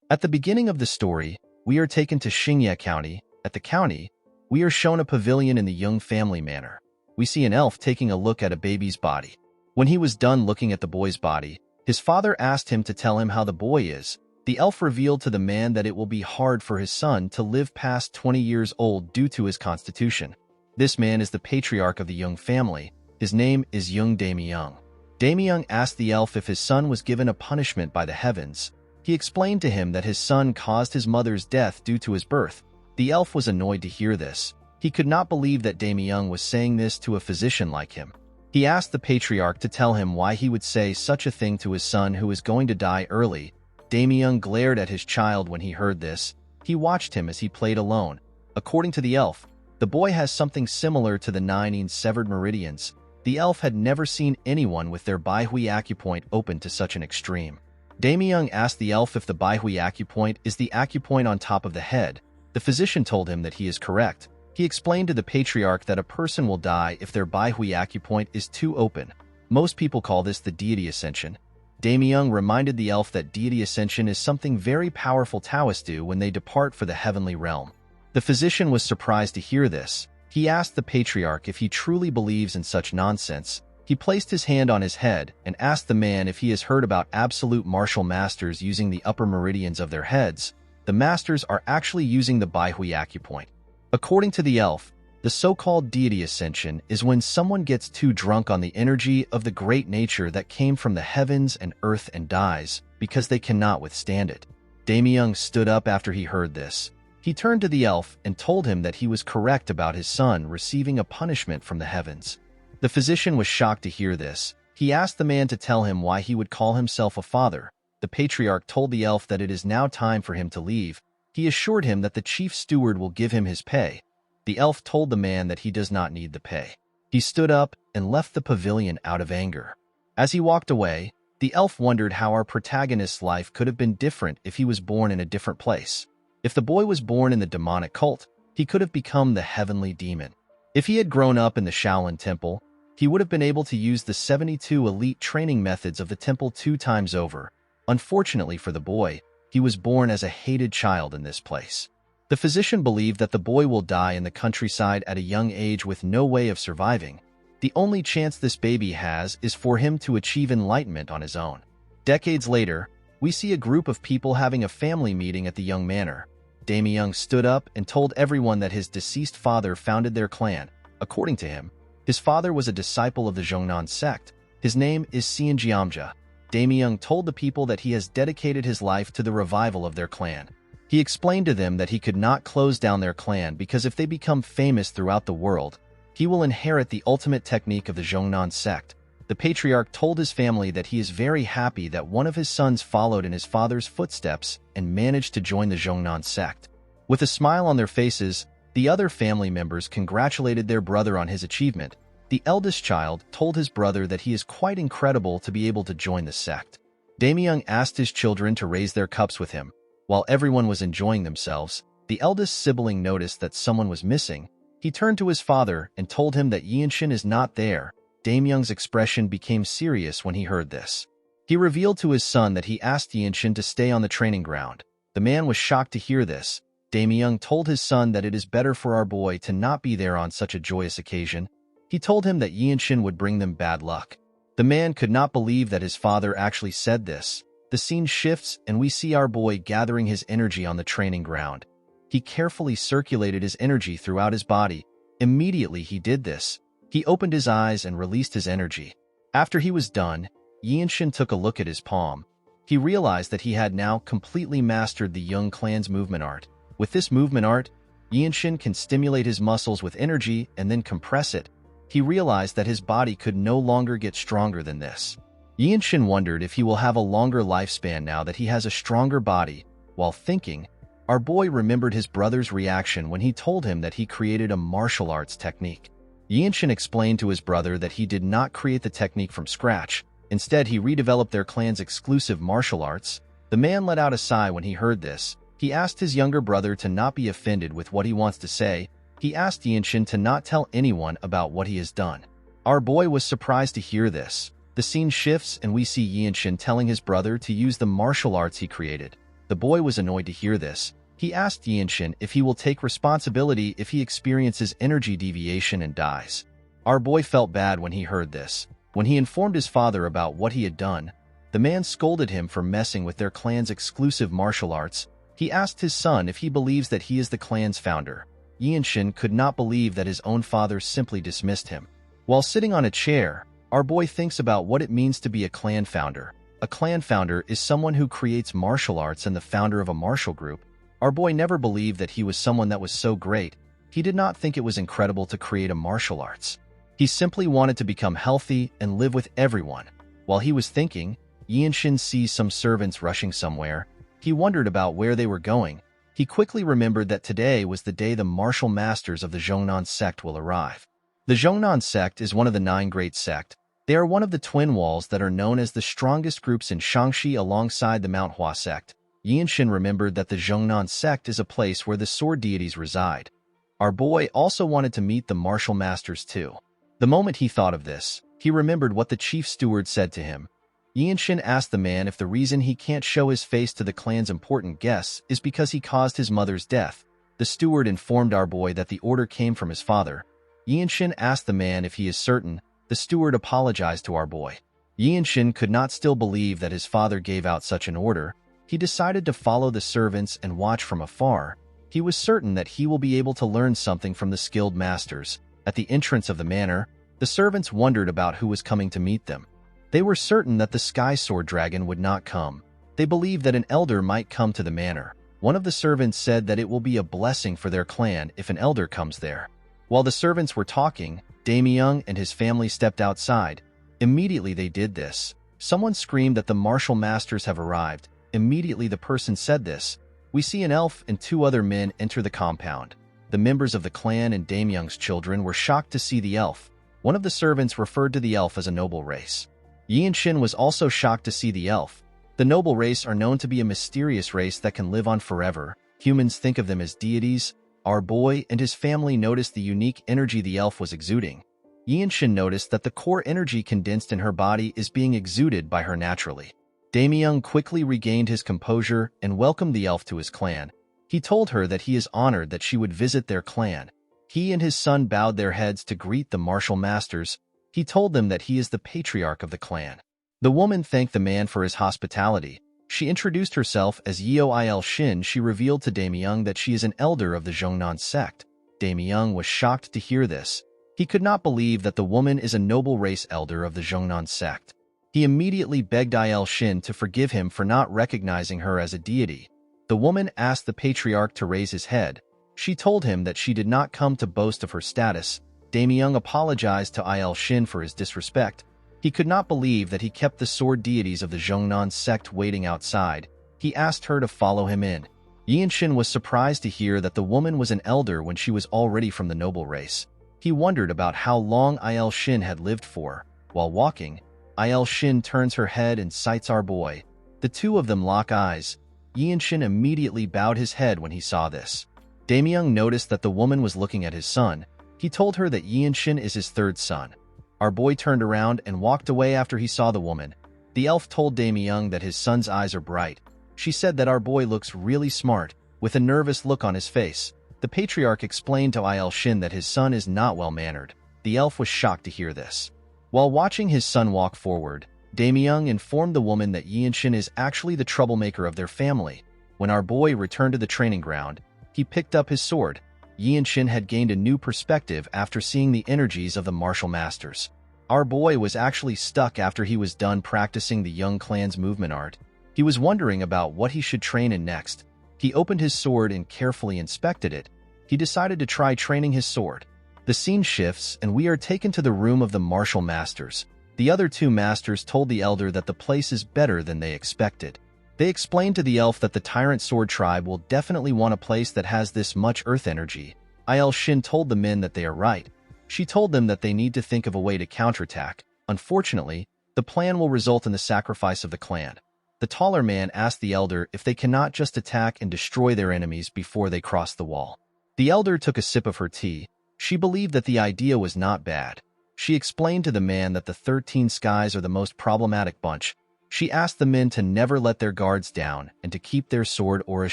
At the beginning of the story, we are taken to Xingye County. At the county, we are shown a pavilion in the Young family manor. We see an elf taking a look at a baby's body. When he was done looking at the boy's body, his father asked him to tell him how the boy is. The elf revealed to the man that it will be hard for his son to live past 20 years old due to his constitution. This man is the patriarch of the Young family. His name is Young Damyung. Damyung asked the elf if his son was given a punishment by the heavens. He explained to him that his son caused his mother's death due to his birth. The elf was annoyed to hear this. He could not believe that Damyung was saying this to a physician like him. He asked the patriarch to tell him why he would say such a thing to his son who is going to die early. Damyung glared at his child when he heard this. He watched him as he played alone. According to the elf, the boy has something similar to the 9 severed meridians. The elf had never seen anyone with their Baihui acupoint open to such an extreme. Damyung asked the elf if the Baihui acupoint is the acupoint on top of the head. The physician told him that he is correct. He explained to the patriarch that a person will die if their Baihui acupoint is too open. Most people call this the deity ascension. Damyung reminded the elf that deity ascension is something very powerful Taoists do when they depart for the heavenly realm. The physician was surprised to hear this. He asked the patriarch if he truly believes in such nonsense. He placed his hand on his head and asked the man if he has heard about absolute martial masters using the upper meridians of their heads. The masters are actually using the Baihui acupoint. According to the elf, the so-called deity ascension is when someone gets too drunk on the energy of the great nature that came from the heavens and earth and dies because they cannot withstand it. Damyung stood up after he heard this. He turned to the elf and told him that he was correct about his son receiving a punishment from the heavens. The physician was shocked to hear this. He asked the man to tell him why he would call himself a father. The patriarch told the elf that it is now time for him to leave. He assured him that the chief steward will give him his pay. The elf told the man that he does not need the pay. He stood up and left the pavilion out of anger. As he walked away, the elf wondered how our protagonist's life could have been different if he was born in a different place. If the boy was born in the demonic cult, he could have become the heavenly demon. If he had grown up in the Shaolin Temple, he would have been able to use the 72 elite training methods of the temple 2 times over. Unfortunately for the boy, he was born as a hated child in this place. The physician believed that the boy will die in the countryside at a young age with no way of surviving. The only chance this baby has is for him to achieve enlightenment on his own. Decades later, we see a group of people having a family meeting at the Young Manor. Damyung stood up and told everyone that his deceased father founded their clan. According to him, his father was a disciple of the Zhongnan sect. His name is Xianjiamja. Damyung told the people that he has dedicated his life to the revival of their clan. He explained to them that he could not close down their clan because if they become famous throughout the world, he will inherit the ultimate technique of the Zhongnan sect. The patriarch told his family that he is very happy that one of his sons followed in his father's footsteps and managed to join the Zhongnan sect. With a smile on their faces, the other family members congratulated their brother on his achievement. The eldest child told his brother that he is quite incredible to be able to join the sect. Damyung asked his children to raise their cups with him. While everyone was enjoying themselves, the eldest sibling noticed that someone was missing. He turned to his father and told him that Yinshin is not there. Damyung's expression became serious when he heard this. He revealed to his son that he asked Yinshin to stay on the training ground. The man was shocked to hear this. Damyung told his son that it is better for our boy to not be there on such a joyous occasion. He told him that Yinshin would bring them bad luck. The man could not believe that his father actually said this. The scene shifts and we see our boy gathering his energy on the training ground. He carefully circulated his energy throughout his body. Immediately he did this. He opened his eyes and released his energy. After he was done, Yinshin took a look at his palm. He realized that he had now completely mastered the Young clan's movement art. With this movement art, Yinshin can stimulate his muscles with energy and then compress it. He realized that his body could no longer get stronger than this. Yinshin wondered if he will have a longer lifespan now that he has a stronger body. While thinking, our boy remembered his brother's reaction when he told him that he created a martial arts technique. Yinshin explained to his brother that he did not create the technique from scratch. Instead, he redeveloped their clan's exclusive martial arts. The man let out a sigh when he heard this. He asked his younger brother to not be offended with what he wants to say. He asked Yinshin to not tell anyone about what he has done. Our boy was surprised to hear this. The scene shifts and we see Yinshin telling his brother to use the martial arts he created. The boy was annoyed to hear this. He asked Yinshin if he will take responsibility if he experiences energy deviation and dies. Our boy felt bad when he heard this. When he informed his father about what he had done, the man scolded him for messing with their clan's exclusive martial arts. He asked his son if he believes that he is the clan's founder. Yinshin could not believe that his own father simply dismissed him. While sitting on a chair, our boy thinks about what it means to be a clan founder. A clan founder is someone who creates martial arts and the founder of a martial group. Our boy never believed that he was someone that was so great. He did not think it was incredible to create a martial arts. He simply wanted to become healthy and live with everyone. While he was thinking, Yinshin sees some servants rushing somewhere. He wondered about where they were going. He quickly remembered that today was the day the martial masters of the Zhongnan sect will arrive. The Zhongnan sect is one of the 9 great sects. They are one of the twin walls that are known as the strongest groups in Shaanxi alongside the Manhwa sect. Yinshin remembered that the Zhongnan sect is a place where the sword deities reside. Our boy also wanted to meet the martial masters too. The moment he thought of this, he remembered what the chief steward said to him. Yinshin asked the man if the reason he can't show his face to the clan's important guests is because he caused his mother's death. The steward informed our boy that the order came from his father. Yinshin asked the man if he is certain. The steward apologized to our boy. Yinshin could not still believe that his father gave out such an order. He decided to follow the servants and watch from afar. He was certain that he will be able to learn something from the skilled masters. At the entrance of the manor, the servants wondered about who was coming to meet them. They were certain that the Sky Sword Dragon would not come. They believed that an elder might come to the manor. One of the servants said that it will be a blessing for their clan if an elder comes there. While the servants were talking, Damyung and his family stepped outside. Immediately they did this. Someone screamed that the martial masters have arrived. Immediately the person said this. We see an elf and 2 other men enter the compound. The members of the clan and Damyung's children were shocked to see the elf. One of the servants referred to the elf as a noble race. Yinshin was also shocked to see the elf. The noble race are known to be a mysterious race that can live on forever. Humans think of them as deities. Our boy and his family noticed the unique energy the elf was exuding. Yinshin noticed that the core energy condensed in her body is being exuded by her naturally. Damyung quickly regained his composure and welcomed the elf to his clan. He told her that he is honored that she would visit their clan. He and his son bowed their heads to greet the martial masters. He told them that he is the patriarch of the clan. The woman thanked the man for his hospitality. She introduced herself as Yeo Il Shin. She revealed to Damyung that she is an elder of the Zhongnan sect. Damyung was shocked to hear this. He could not believe that the woman is a noble race elder of the Zhongnan sect. He immediately begged Il Shin to forgive him for not recognizing her as a deity. The woman asked the patriarch to raise his head. She told him that she did not come to boast of her status. Damyung apologized to Il Shin for his disrespect. He could not believe that he kept the sword deities of the Zhongnan sect waiting outside. He asked her to follow him in. Yinshin was surprised to hear that the woman was an elder when she was already from the noble race. He wondered about how long Il Shin had lived for. While walking, Il Shin turns her head and sights our boy. The 2 of them lock eyes. Yinshin immediately bowed his head when he saw this. Damyung noticed that the woman was looking at his son. He told her that Yinshin is his 3rd son. Our boy turned around and walked away after he saw the woman. The elf told Damyung that his son's eyes are bright. She said that our boy looks really smart, with a nervous look on his face. The patriarch explained to Il Shin that his son is not well-mannered. The elf was shocked to hear this. While watching his son walk forward, Damyung informed the woman that Yinshin is actually the troublemaker of their family. When our boy returned to the training ground, he picked up his sword. Yinshin had gained a new perspective after seeing the energies of the martial masters. Our boy was actually stuck after he was done practicing the young clan's movement art. He was wondering about what he should train in next. He opened his sword and carefully inspected it. He decided to try training his sword. The scene shifts and we are taken to the room of the martial masters. The other 2 masters told the elder that the place is better than they expected. They explained to the elf that the Tyrant Sword Tribe will definitely want a place that has this much earth energy. Il Shin told the men that they are right. She told them that they need to think of a way to counterattack. Unfortunately, the plan will result in the sacrifice of the clan. The taller man asked the elder if they cannot just attack and destroy their enemies before they cross the wall. The elder took a sip of her tea. She believed that the idea was not bad. She explained to the man that the 13 skies are the most problematic bunch. She asked the men to never let their guards down and to keep their sword auras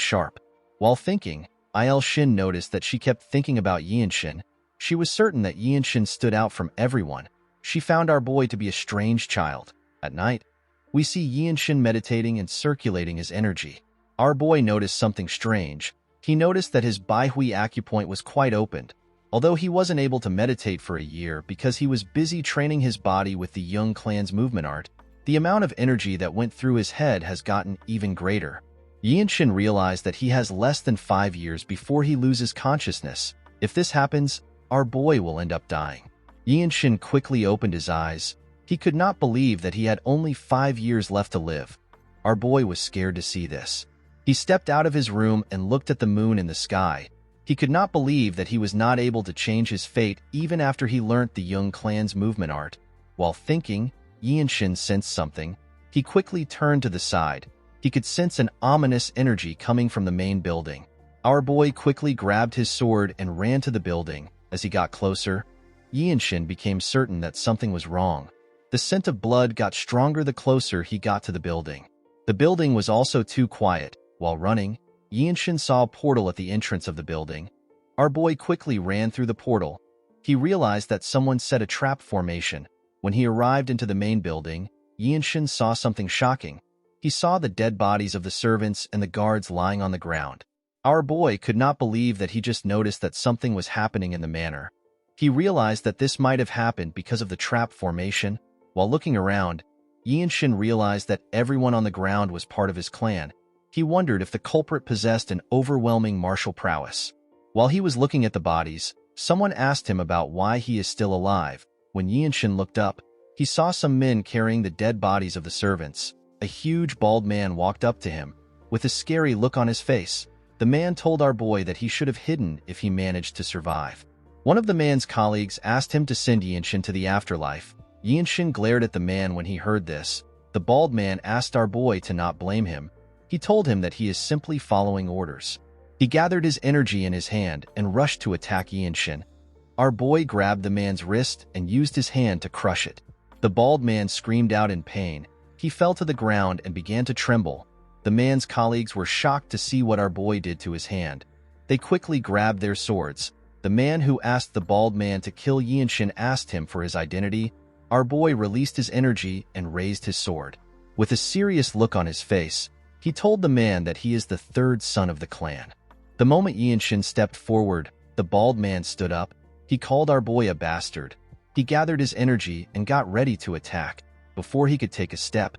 sharp. While thinking, Il Shin noticed that she kept thinking about Yinshin. She was certain that Yinshin stood out from everyone. She found our boy to be a strange child. At night, we see Yinshin meditating and circulating his energy. Our boy noticed something strange. He noticed that his Baihui acupoint was quite opened. Although he wasn't able to meditate for a year because he was busy training his body with the Young Clan's movement art, the amount of energy that went through his head has gotten even greater. Yinshin realized that he has less than 5 years before he loses consciousness. If this happens, our boy will end up dying. Yinshin quickly opened his eyes. He could not believe that he had only 5 years left to live. Our boy was scared to see this. He stepped out of his room and looked at the moon in the sky. He could not believe that he was not able to change his fate even after he learnt the Young Clan's movement art. While thinking, Yinshin sensed something. He quickly turned to the side. He could sense an ominous energy coming from the main building. Our boy quickly grabbed his sword and ran to the building. As he got closer, Yinshin became certain that something was wrong. The scent of blood got stronger the closer he got to the building. The building was also too quiet. While running, Yinshin saw a portal at the entrance of the building. Our boy quickly ran through the portal. He realized that someone set a trap formation. When he arrived into the main building, Yinshin saw something shocking. He saw the dead bodies of the servants and the guards lying on the ground. Our boy could not believe that he just noticed that something was happening in the manor. He realized that this might have happened because of the trap formation. While looking around, Yinshin realized that everyone on the ground was part of his clan. He wondered if the culprit possessed an overwhelming martial prowess. While he was looking at the bodies, someone asked him about why he is still alive. When Yinshin looked up, he saw some men carrying the dead bodies of the servants. A huge bald man walked up to him. With a scary look on his face, the man told our boy that he should have hidden if he managed to survive. One of the man's colleagues asked him to send Yinshin to the afterlife. Yinshin glared at the man when he heard this. The bald man asked our boy to not blame him. He told him that he is simply following orders. He gathered his energy in his hand and rushed to attack Yinshin. Our boy grabbed the man's wrist and used his hand to crush it. The bald man screamed out in pain. He fell to the ground and began to tremble. The man's colleagues were shocked to see what our boy did to his hand. They quickly grabbed their swords. The man who asked the bald man to kill Yinshin asked him for his identity. Our boy released his energy and raised his sword. With a serious look on his face, he told the man that he is the third son of the clan. The moment Yinshin stepped forward, the bald man stood up. He called our boy a bastard. He gathered his energy and got ready to attack. Before he could take a step,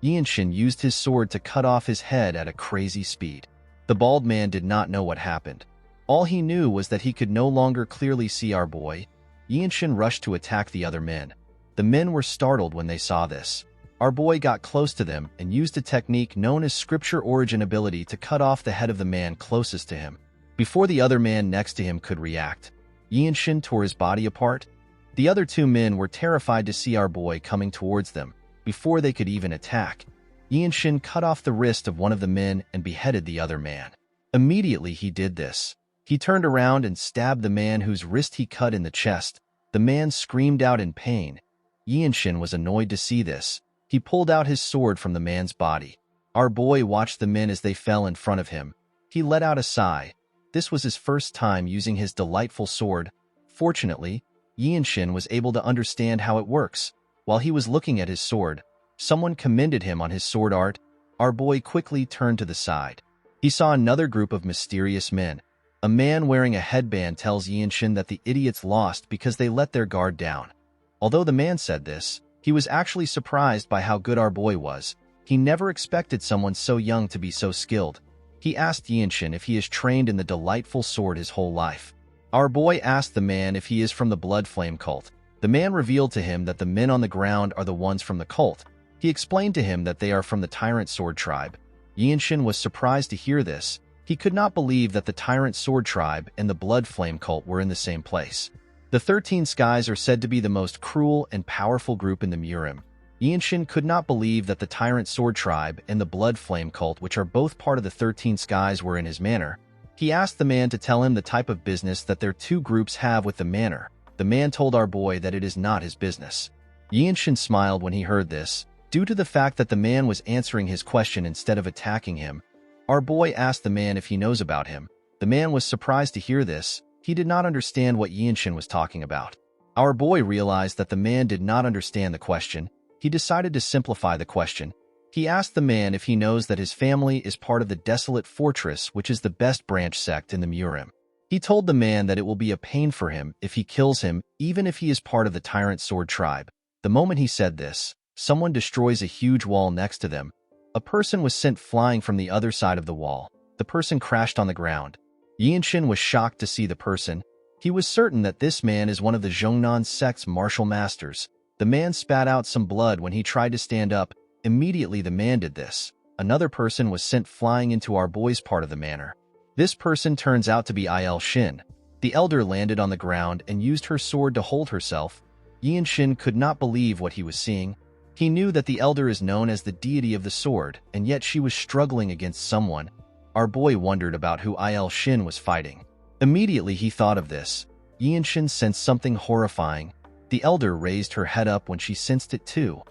Yinshin used his sword to cut off his head at a crazy speed. The bald man did not know what happened. All he knew was that he could no longer clearly see our boy. Yinshin rushed to attack the other men. The men were startled when they saw this. Our boy got close to them and used a technique known as scripture origin ability to cut off the head of the man closest to him. Before the other man next to him could react, Yinshin tore his body apart. The other two men were terrified to see our boy coming towards them. Before they could even attack, Yinshin cut off the wrist of one of the men and beheaded the other man. Immediately he did this. He turned around and stabbed the man whose wrist he cut in the chest. The man screamed out in pain. Yinshin was annoyed to see this. He pulled out his sword from the man's body. Our boy watched the men as they fell in front of him. He let out a sigh. This was his first time using his delightful sword. Fortunately, Yinshin was able to understand how it works. While he was looking at his sword, someone commended him on his sword art. Our boy quickly turned to the side. He saw another group of mysterious men. A man wearing a headband tells Yinshin that the idiots lost because they let their guard down. Although the man said this, he was actually surprised by how good our boy was. He never expected someone so young to be so skilled. He asked Yinshin if he has trained in the delightful sword his whole life. Our boy asked the man if he is from the Blood Flame cult. The man revealed to him that the men on the ground are the ones from the cult. He explained to him that they are from the Tyrant Sword tribe. Yinshin was surprised to hear this. He could not believe that the Tyrant Sword tribe and the Blood Flame cult were in the same place. The 13 Skies are said to be the most cruel and powerful group in the Murim. Yinshin could not believe that the Tyrant Sword tribe and the Blood Flame cult, which are both part of the 13 Skies, were in his manor. He asked the man to tell him the type of business that their two groups have with the manor. The man told our boy that it is not his business. Yinshin smiled when he heard this. Due to the fact that the man was answering his question instead of attacking him, our boy asked the man if he knows about him. The man was surprised to hear this. He did not understand what Yinshin was talking about. Our boy realized that the man did not understand the question. He decided to simplify the question. He asked the man if he knows that his family is part of the Desolate Fortress, which is the best branch sect in the Murim. He told the man that it will be a pain for him if he kills him, even if he is part of the Tyrant Sword tribe. The moment he said this, someone destroys a huge wall next to them. A person was sent flying from the other side of the wall. The person crashed on the ground. Yinshin was shocked to see the person. He was certain that this man is one of the Zhongnan sect's martial masters. The man spat out some blood when he tried to stand up. Immediately the man did this. Another person was sent flying into our boy's part of the manor. This person turns out to be Il Shin. The elder landed on the ground and used her sword to hold herself. Yinshin could not believe what he was seeing. He knew that the elder is known as the deity of the sword, and yet she was struggling against someone. Our boy wondered about who Il Shin was fighting. Immediately he thought of this. Yinshin sensed something horrifying. The elder raised her head up when she sensed it too.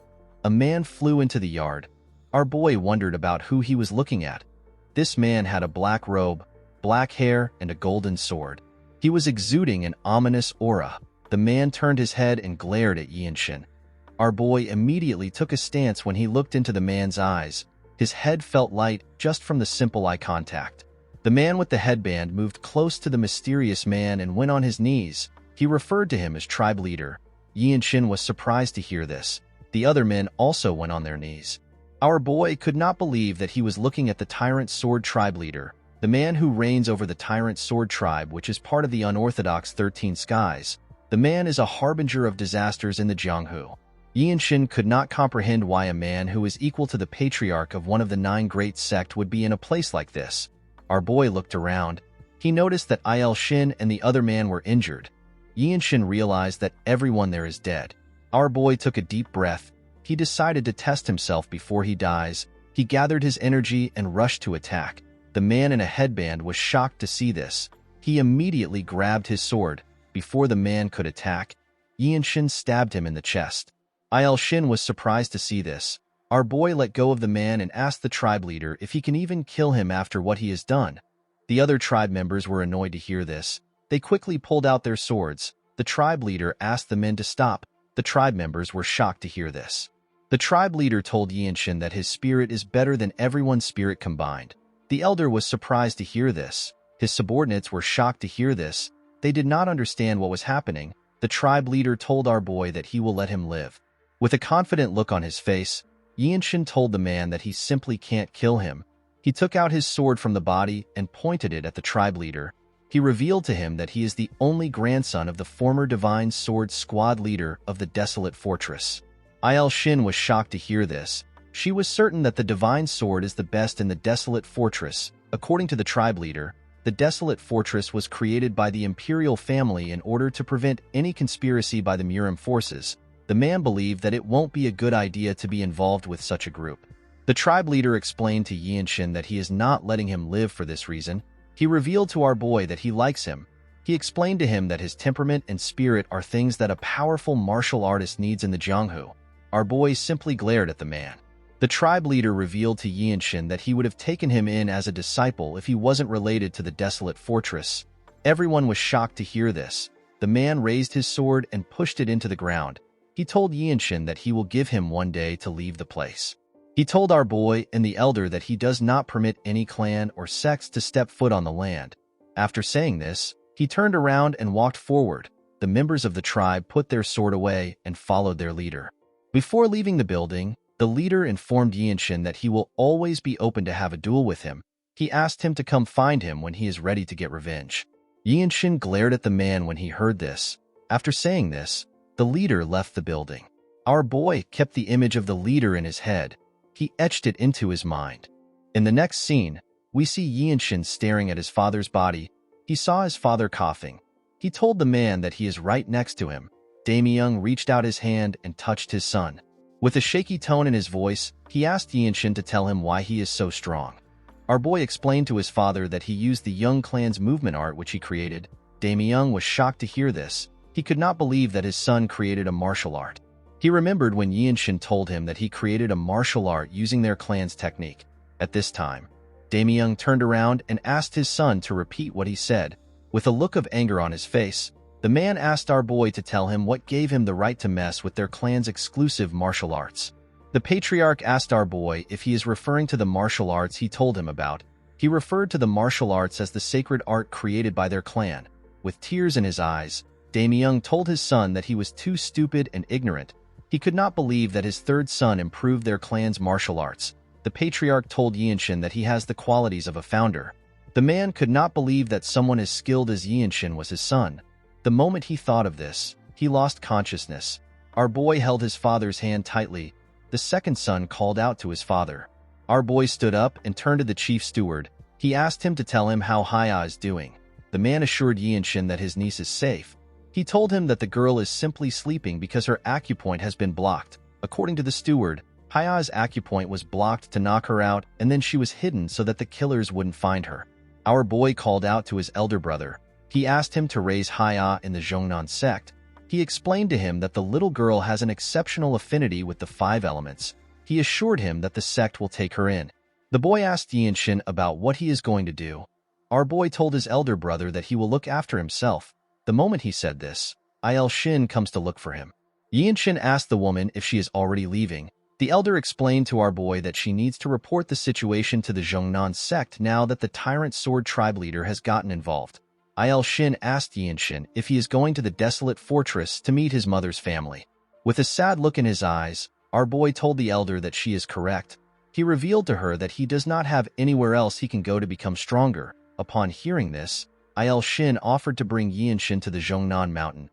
A man flew into the yard. Our boy wondered about who he was looking at. This man had a black robe, black hair, and a golden sword. He was exuding an ominous aura. The man turned his head and glared at Yinshin. Our boy immediately took a stance when he looked into the man's eyes. His head felt light just from the simple eye contact. The man with the headband moved close to the mysterious man and went on his knees. He referred to him as tribe leader. Yinshin was surprised to hear this. The other men also went on their knees. Our boy could not believe that he was looking at the Tyrant Sword tribe leader, the man who reigns over the Tyrant Sword tribe, which is part of the unorthodox 13 skies. The man is a harbinger of disasters in the Jianghu. Yinshin could not comprehend why a man who is equal to the patriarch of one of the 9 great sect would be in a place like this. Our boy looked around. He noticed that Il Shin and the other man were injured. Yinshin realized that everyone there is dead. Our boy took a deep breath. He decided to test himself before he dies. He gathered his energy and rushed to attack. The man in a headband was shocked to see this. He immediately grabbed his sword. Before the man could attack, Yinshin stabbed him in the chest. Il Shin was surprised to see this. Our boy let go of the man and asked the tribe leader if he can even kill him after what he has done. The other tribe members were annoyed to hear this. They quickly pulled out their swords. The tribe leader asked the men to stop. The tribe members were shocked to hear this. The tribe leader told Yinshin that his spirit is better than everyone's spirit combined. The elder was surprised to hear this. His subordinates were shocked to hear this. They did not understand what was happening. The tribe leader told our boy that he will let him live. With a confident look on his face, Yinshin told the man that he simply can't kill him. He took out his sword from the body and pointed it at the tribe leader. He revealed to him that he is the only grandson of the former Divine Sword Squad leader of the Desolate Fortress. Il Shin was shocked to hear this. She was certain that the Divine Sword is the best in the Desolate Fortress. According to the tribe leader, the Desolate Fortress was created by the imperial family in order to prevent any conspiracy by the Murim forces. The man believed that it won't be a good idea to be involved with such a group. The tribe leader explained to Yinshin that he is not letting him live for this reason. He revealed to our boy that he likes him. He explained to him that his temperament and spirit are things that a powerful martial artist needs in the Jianghu. Our boy simply glared at the man. The tribe leader revealed to Yinshin that he would have taken him in as a disciple if he wasn't related to the Desolate Fortress. Everyone was shocked to hear this. The man raised his sword and pushed it into the ground. He told Yinshin that he will give him one day to leave the place. He told our boy and the elder that he does not permit any clan or sects to step foot on the land. After saying this, he turned around and walked forward. The members of the tribe put their sword away and followed their leader. Before leaving the building, the leader informed Yinshin that he will always be open to have a duel with him. He asked him to come find him when he is ready to get revenge. Yinshin glared at the man when he heard this. After saying this, the leader left the building. Our boy kept the image of the leader in his head. He etched it into his mind. In the next scene, we see Yinshin staring at his father's body. He saw his father coughing. He told the man that he is right next to him. Damyung reached out his hand and touched his son. With a shaky tone in his voice, he asked Yinshin to tell him why he is so strong. Our boy explained to his father that he used the Young clan's movement art which he created. Damyung was shocked to hear this. He could not believe that his son created a martial art. He remembered when Yinshin told him that he created a martial art using their clan's technique. At this time, Damyung turned around and asked his son to repeat what he said. With a look of anger on his face, the man asked our boy to tell him what gave him the right to mess with their clan's exclusive martial arts. The patriarch asked our boy if he is referring to the martial arts he told him about. He referred to the martial arts as the sacred art created by their clan. With tears in his eyes, Damyung told his son that he was too stupid and ignorant. He could not believe that his third son improved their clan's martial arts. The patriarch told Yinshin that he has the qualities of a founder. The man could not believe that someone as skilled as Yinshin was his son. The moment he thought of this, he lost consciousness. Our boy held his father's hand tightly. The second son called out to his father. Our boy stood up and turned to the chief steward. He asked him to tell him how Haya is doing. The man assured Yinshin that his niece is safe. He told him that the girl is simply sleeping because her acupoint has been blocked. According to the steward, Haya's acupoint was blocked to knock her out, and then she was hidden so that the killers wouldn't find her. Our boy called out to his elder brother. He asked him to raise Haya in the Zhongnan sect. He explained to him that the little girl has an exceptional affinity with the 5 elements. He assured him that the sect will take her in. The boy asked Yinshin about what he is going to do. Our boy told his elder brother that he will look after himself. The moment he said this, Il-shin comes to look for him. Yinshin asked the woman if she is already leaving. The elder explained to our boy that she needs to report the situation to the Zhongnan sect now that the tyrant sword tribe leader has gotten involved. Il-shin asked Yinshin if he is going to the desolate fortress to meet his mother's family. With a sad look in his eyes, our boy told the elder that she is correct. He revealed to her that he does not have anywhere else he can go to become stronger. Upon hearing this, Il-shin offered to bring Yinshin to the Zhongnan mountain.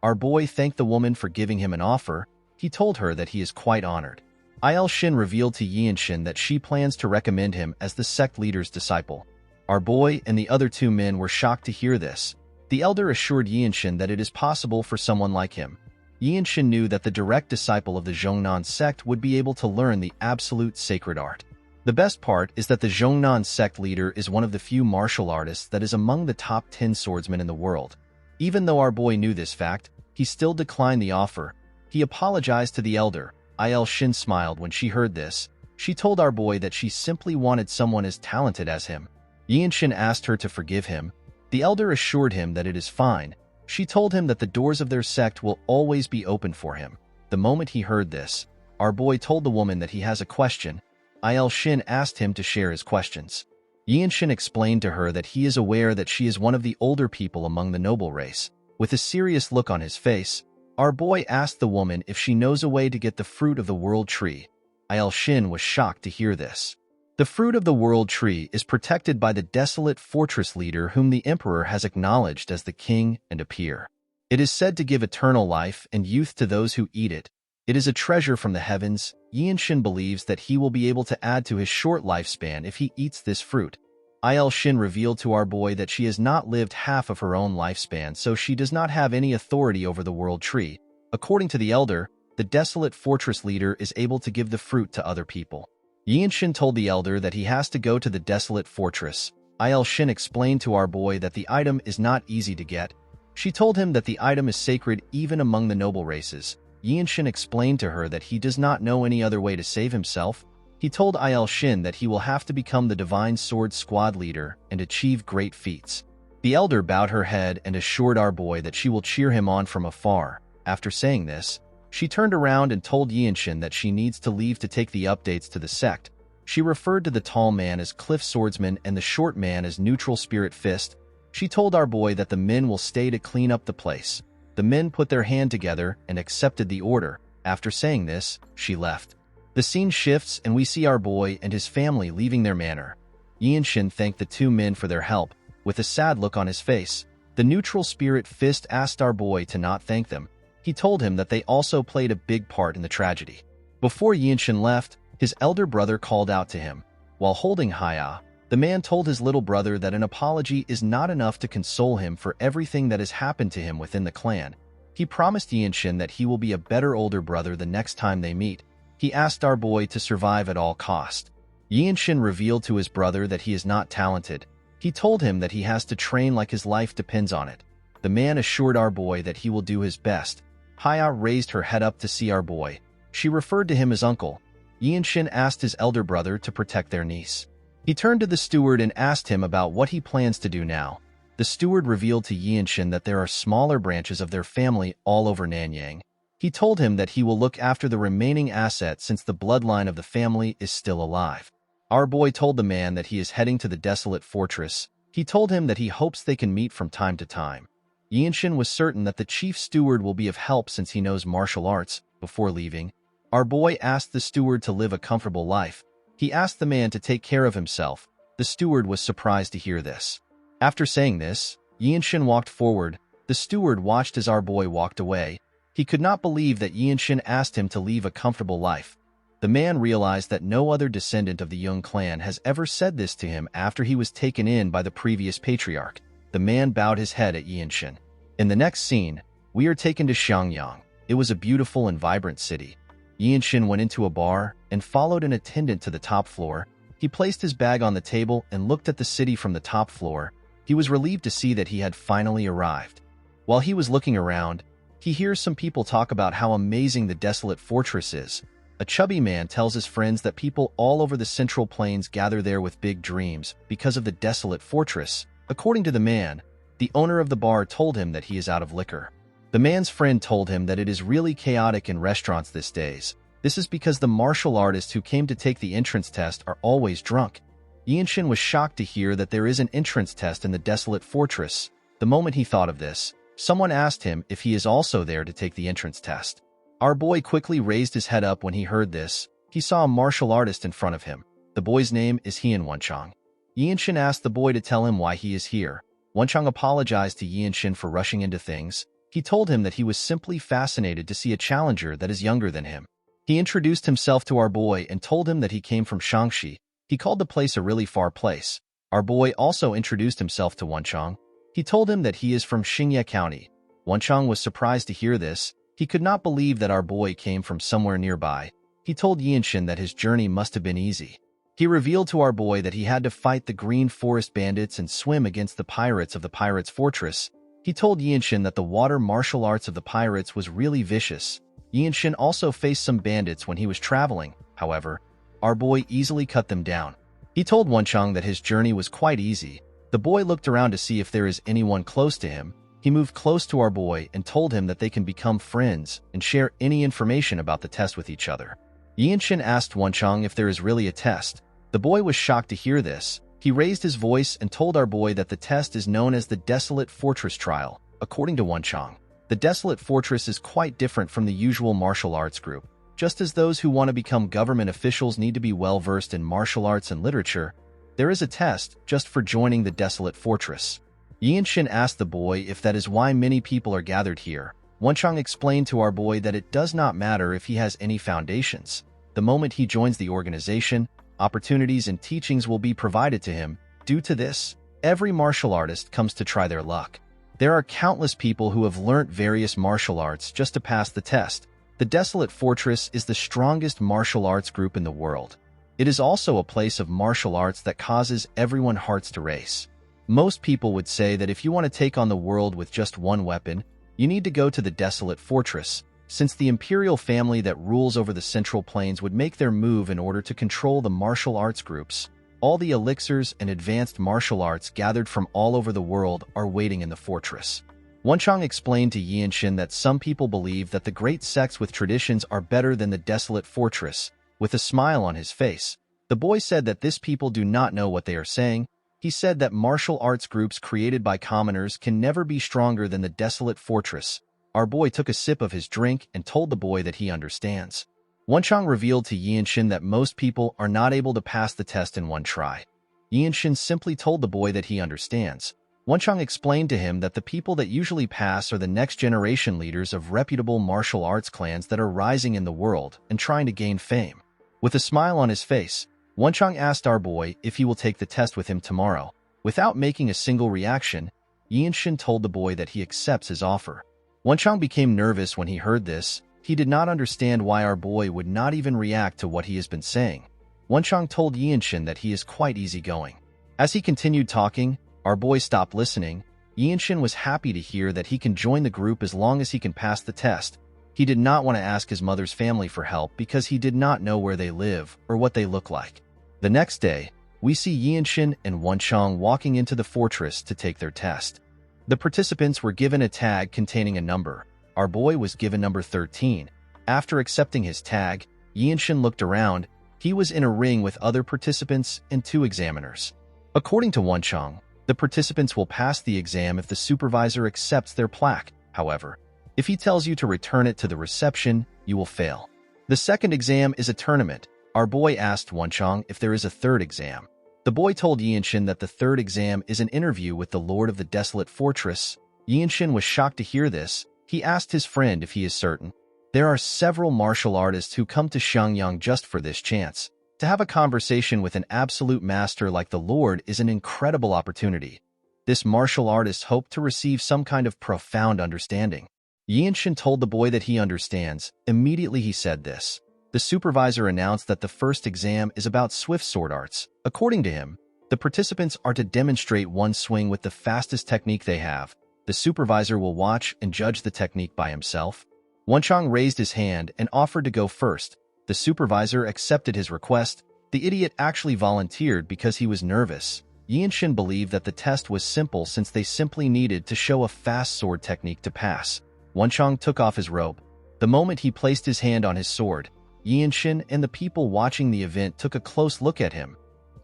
Our boy thanked the woman for giving him an offer. He told her that he is quite honored. Il-shin revealed to Yinshin that she plans to recommend him as the sect leader's disciple. Our boy and the other 2 men were shocked to hear this. The elder assured Yinshin that it is possible for someone like him. Yinshin knew that the direct disciple of the Zhongnan sect would be able to learn the absolute sacred art. The best part is that the Zhongnan sect leader is one of the few martial artists that is among the top 10 swordsmen in the world. Even though our boy knew this fact, he still declined the offer. He apologized to the elder. Il-shin smiled when she heard this. She told our boy that she simply wanted someone as talented as him. Yinshin asked her to forgive him. The elder assured him that it is fine. She told him that the doors of their sect will always be open for him. The moment he heard this, our boy told the woman that he has a question. Il-shin asked him to share his questions. Yinshin explained to her that he is aware that she is one of the older people among the noble race. With a serious look on his face, our boy asked the woman if she knows a way to get the fruit of the world tree. Il-shin was shocked to hear this. The fruit of the world tree is protected by the desolate fortress leader whom the emperor has acknowledged as the king and a peer. It is said to give eternal life and youth to those who eat it. It is a treasure from the heavens. Yinshin believes that he will be able to add to his short lifespan if he eats this fruit. Il-shin revealed to our boy that she has not lived half of her own lifespan, so she does not have any authority over the world tree. According to the elder, the desolate fortress leader is able to give the fruit to other people. Yinshin told the elder that he has to go to the desolate fortress. Il-shin explained to our boy that the item is not easy to get. She told him that the item is sacred even among the noble races. Yinshin explained to her that he does not know any other way to save himself. He told Il-shin that he will have to become the Divine Sword Squad leader and achieve great feats. The elder bowed her head and assured our boy that she will cheer him on from afar. After saying this, she turned around and told Yinshin that she needs to leave to take the updates to the sect. She referred to the tall man as Cliff Swordsman and the short man as Neutral Spirit Fist. She told our boy that the men will stay to clean up the place. The men put their hand together and accepted the order. After saying this, she left. The scene shifts and we see our boy and his family leaving their manor. Yinshin thanked the 2 men for their help. With a sad look on his face, the Neutral Spirit Fist asked our boy to not thank them. He told him that they also played a big part in the tragedy. Before Yinshin left, his elder brother called out to him. While holding Haya, the man told his little brother that an apology is not enough to console him for everything that has happened to him within the clan. He promised Yinshin that he will be a better older brother the next time they meet. He asked our boy to survive at all cost. Yinshin revealed to his brother that he is not talented. He told him that he has to train like his life depends on it. The man assured our boy that he will do his best. Haya raised her head up to see our boy. She referred to him as uncle. Yinshin asked his elder brother to protect their niece. He turned to the steward and asked him about what he plans to do now. The steward revealed to Yinshin that there are smaller branches of their family all over Nanyang. He told him that he will look after the remaining assets since the bloodline of the family is still alive. Our boy told the man that he is heading to the desolate fortress. He told him that he hopes they can meet from time to time. Yinshin was certain that the chief steward will be of help since he knows martial arts. Before leaving, our boy asked the steward to live a comfortable life. He asked the man to take care of himself. The steward was surprised to hear this. After saying this, Yinshin walked forward. The steward watched as our boy walked away. He could not believe that Yinshin asked him to leave a comfortable life. The man realized that no other descendant of the Jung clan has ever said this to him after he was taken in by the previous patriarch. The man bowed his head at Yinshin. In the next scene, we are taken to Xiangyang. It was a beautiful and vibrant city. Yinshin went into a bar and followed an attendant to the top floor. He placed his bag on the table and looked at the city from the top floor. He was relieved to see that he had finally arrived. While he was looking around, he hears some people talk about how amazing the desolate fortress is. A chubby man tells his friends that people all over the Central Plains gather there with big dreams because of the desolate fortress. According to the man, the owner of the bar told him that he is out of liquor. The man's friend told him that it is really chaotic in restaurants these days. This is because the martial artists who came to take the entrance test are always drunk. Yinshin was shocked to hear that there is an entrance test in the desolate fortress. The moment he thought of this, someone asked him if he is also there to take the entrance test. Our boy quickly raised his head up when he heard this. He saw a martial artist in front of him. The boy's name is Hien Wenchang. Yinshin asked the boy to tell him why he is here. Wenchang apologized to Yinshin for rushing into things. He told him that he was simply fascinated to see a challenger that is younger than him. He introduced himself to our boy and told him that he came from Shaanxi. He called the place a really far place. Our boy also introduced himself to Wenchang. He told him that he is from Xingye County. Wenchang was surprised to hear this. He could not believe that our boy came from somewhere nearby. He told Yinshin that his journey must have been easy. He revealed to our boy that he had to fight the Green Forest bandits and swim against the pirates of the Pirates' Fortress. He told Yinshin that the water martial arts of the pirates was really vicious. Yinshin also faced some bandits when he was traveling. However, our boy easily cut them down. He told Wenchang that his journey was quite easy. The boy looked around to see if there is anyone close to him. He moved close to our boy and told him that they can become friends and share any information about the test with each other. Yinshin asked Wenchang if there is really a test. The boy was shocked to hear this. He raised his voice and told our boy that the test is known as the Desolate Fortress Trial. According to Wenchang, the Desolate Fortress is quite different from the usual martial arts group. Just as those who want to become government officials need to be well-versed in martial arts and literature, there is a test just for joining the Desolate Fortress. Yinshin asked the boy if that is why many people are gathered here. Wenchang explained to our boy that it does not matter if he has any foundations. The moment he joins the organization, opportunities and teachings will be provided to him. Due to this, every martial artist comes to try their luck. There are countless people who have learnt various martial arts just to pass the test. The Desolate Fortress is the strongest martial arts group in the world. It is also a place of martial arts that causes everyone's hearts to race. Most people would say that if you want to take on the world with just one weapon, you need to go to the Desolate Fortress, since the imperial family that rules over the Central Plains would make their move in order to control the martial arts groups. All the elixirs and advanced martial arts gathered from all over the world are waiting in the fortress. Wenchang explained to Yinshin that some people believe that the great sects with traditions are better than the Desolate Fortress. With a smile on his face, the boy said that these people do not know what they are saying. He said that martial arts groups created by commoners can never be stronger than the Desolate Fortress. Our boy took a sip of his drink and told the boy that he understands. Wenchang revealed to Yinshin that most people are not able to pass the test in one try. Yinshin simply told the boy that he understands. Wenchang explained to him that the people that usually pass are the next generation leaders of reputable martial arts clans that are rising in the world and trying to gain fame. With a smile on his face, Wenchang asked our boy if he will take the test with him tomorrow. Without making a single reaction, Yinshin told the boy that he accepts his offer. Wenchang became nervous when he heard this. He did not understand why our boy would not even react to what he has been saying. Wenchang told Yinshin that he is quite easygoing. As he continued talking, our boy stopped listening. Yinshin was happy to hear that he can join the group as long as he can pass the test. He did not want to ask his mother's family for help because he did not know where they live or what they look like. The next day, we see Yinshin and Wenchang walking into the fortress to take their test. The participants were given a tag containing a number. Our boy was given number 13. After accepting his tag, Yinshin looked around. He was in a ring with other participants and 2 examiners. According to Wenchang, the participants will pass the exam if the supervisor accepts their plaque. However, if he tells you to return it to the reception, you will fail. The second exam is a tournament. Our boy asked Wenchang if there is a third exam. The boy told Yinshin that the third exam is an interview with the Lord of the Desolate Fortress. Yinshin was shocked to hear this. He asked his friend if he is certain. There are several martial artists who come to Xiangyang just for this chance. To have a conversation with an absolute master like the Lord is an incredible opportunity. This martial artist hoped to receive some kind of profound understanding. Yinshin told the boy that he understands. Immediately he said this. The supervisor announced that the first exam is about swift sword arts. According to him, the participants are to demonstrate one swing with the fastest technique they have. The supervisor will watch and judge the technique by himself. Wenchang raised his hand and offered to go first. The supervisor accepted his request. The idiot actually volunteered because he was nervous. Yinshin believed that the test was simple since they simply needed to show a fast sword technique to pass. Wenchang took off his robe. The moment he placed his hand on his sword, Yinshin and the people watching the event took a close look at him.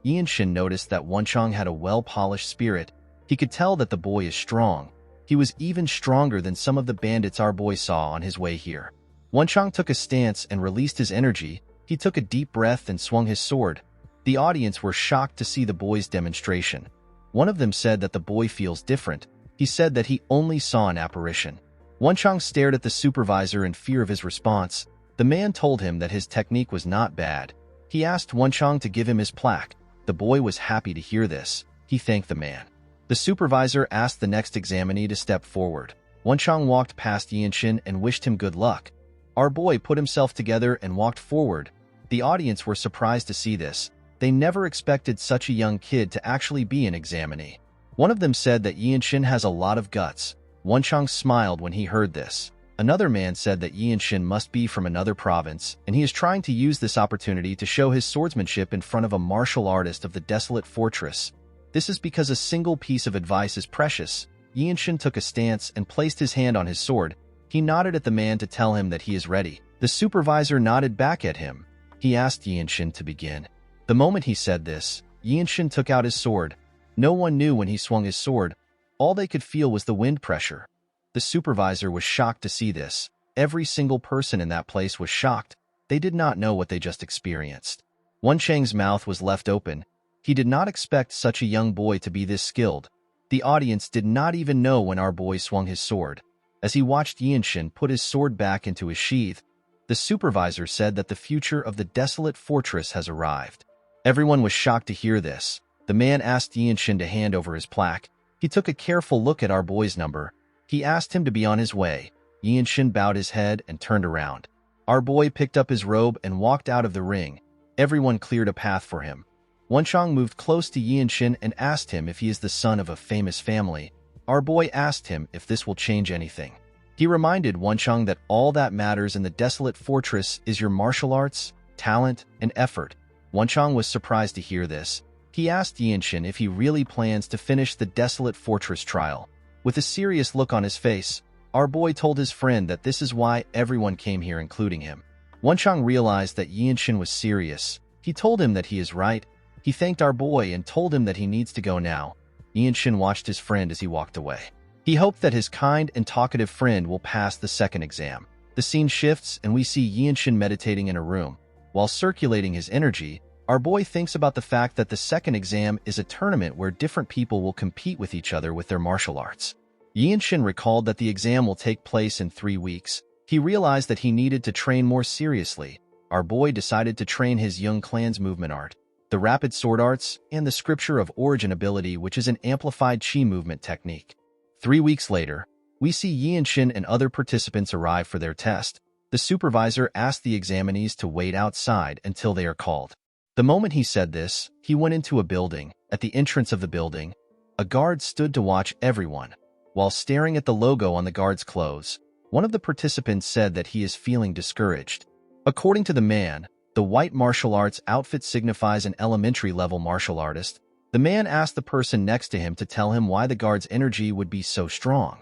Yinshin noticed that Wenchang had a well-polished spirit. He could tell that the boy is strong. He was even stronger than some of the bandits our boy saw on his way here. Wenchang took a stance and released his energy. He took a deep breath and swung his sword. The audience were shocked to see the boy's demonstration. One of them said that the boy feels different. He said that he only saw an apparition. Wenchang stared at the supervisor in fear of his response. The man told him that his technique was not bad. He asked Wenchang to give him his plaque. The boy was happy to hear this. He thanked the man. The supervisor asked the next examinee to step forward. Wenchang walked past Yinshin and wished him good luck. Our boy put himself together and walked forward. The audience were surprised to see this. They never expected such a young kid to actually be an examinee. One of them said that Yinshin has a lot of guts. Wenchang smiled when he heard this. Another man said that Yinshin must be from another province, and he is trying to use this opportunity to show his swordsmanship in front of a martial artist of the Desolate Fortress. This is because a single piece of advice is precious. Yinshin took a stance and placed his hand on his sword. He nodded at the man to tell him that he is ready. The supervisor nodded back at him. He asked Yinshin to begin. The moment he said this, Yinshin took out his sword. No one knew when he swung his sword. All they could feel was the wind pressure. The supervisor was shocked to see this. Every single person in that place was shocked. They did not know what they just experienced. Wenchang's mouth was left open. He did not expect such a young boy to be this skilled. The audience did not even know when our boy swung his sword. As he watched Yinshin put his sword back into his sheath, the supervisor said that the future of the Desolate Fortress has arrived. Everyone was shocked to hear this. The man asked Yinshin to hand over his plaque. He took a careful look at our boy's number. He asked him to be on his way. Yinshin bowed his head and turned around. Our boy picked up his robe and walked out of the ring. Everyone cleared a path for him. Wenchang moved close to Yinshin and asked him if he is the son of a famous family. Our boy asked him if this will change anything. He reminded Wenchang that all that matters in the Desolate Fortress is your martial arts, talent, and effort. Wenchang was surprised to hear this. He asked Yinshin if he really plans to finish the Desolate Fortress trial. With a serious look on his face, our boy told his friend that this is why everyone came here, including him. Wenchang realized that Yinshin was serious. He told him that he is right. He thanked our boy and told him that he needs to go now. Yinshin watched his friend as he walked away. He hoped that his kind and talkative friend will pass the second exam. The scene shifts and we see Yinshin meditating in a room. While circulating his energy, our boy thinks about the fact that the second exam is a tournament where different people will compete with each other with their martial arts. Yinshin recalled that the exam will take place in 3 weeks. He realized that he needed to train more seriously. Our boy decided to train his young clan's movement art, the rapid sword arts, and the scripture of origin ability, which is an amplified chi movement technique. 3 weeks later, we see Yinshin and other participants arrive for their test. The supervisor asked the examinees to wait outside until they are called. The moment he said this, he went into a building. At the entrance of the building, a guard stood to watch everyone. While staring at the logo on the guard's clothes, One of the participants said that he is feeling discouraged. According to the man, the white martial arts outfit signifies an elementary-level martial artist. The man asked the person next to him to tell him why the guard's energy would be so strong.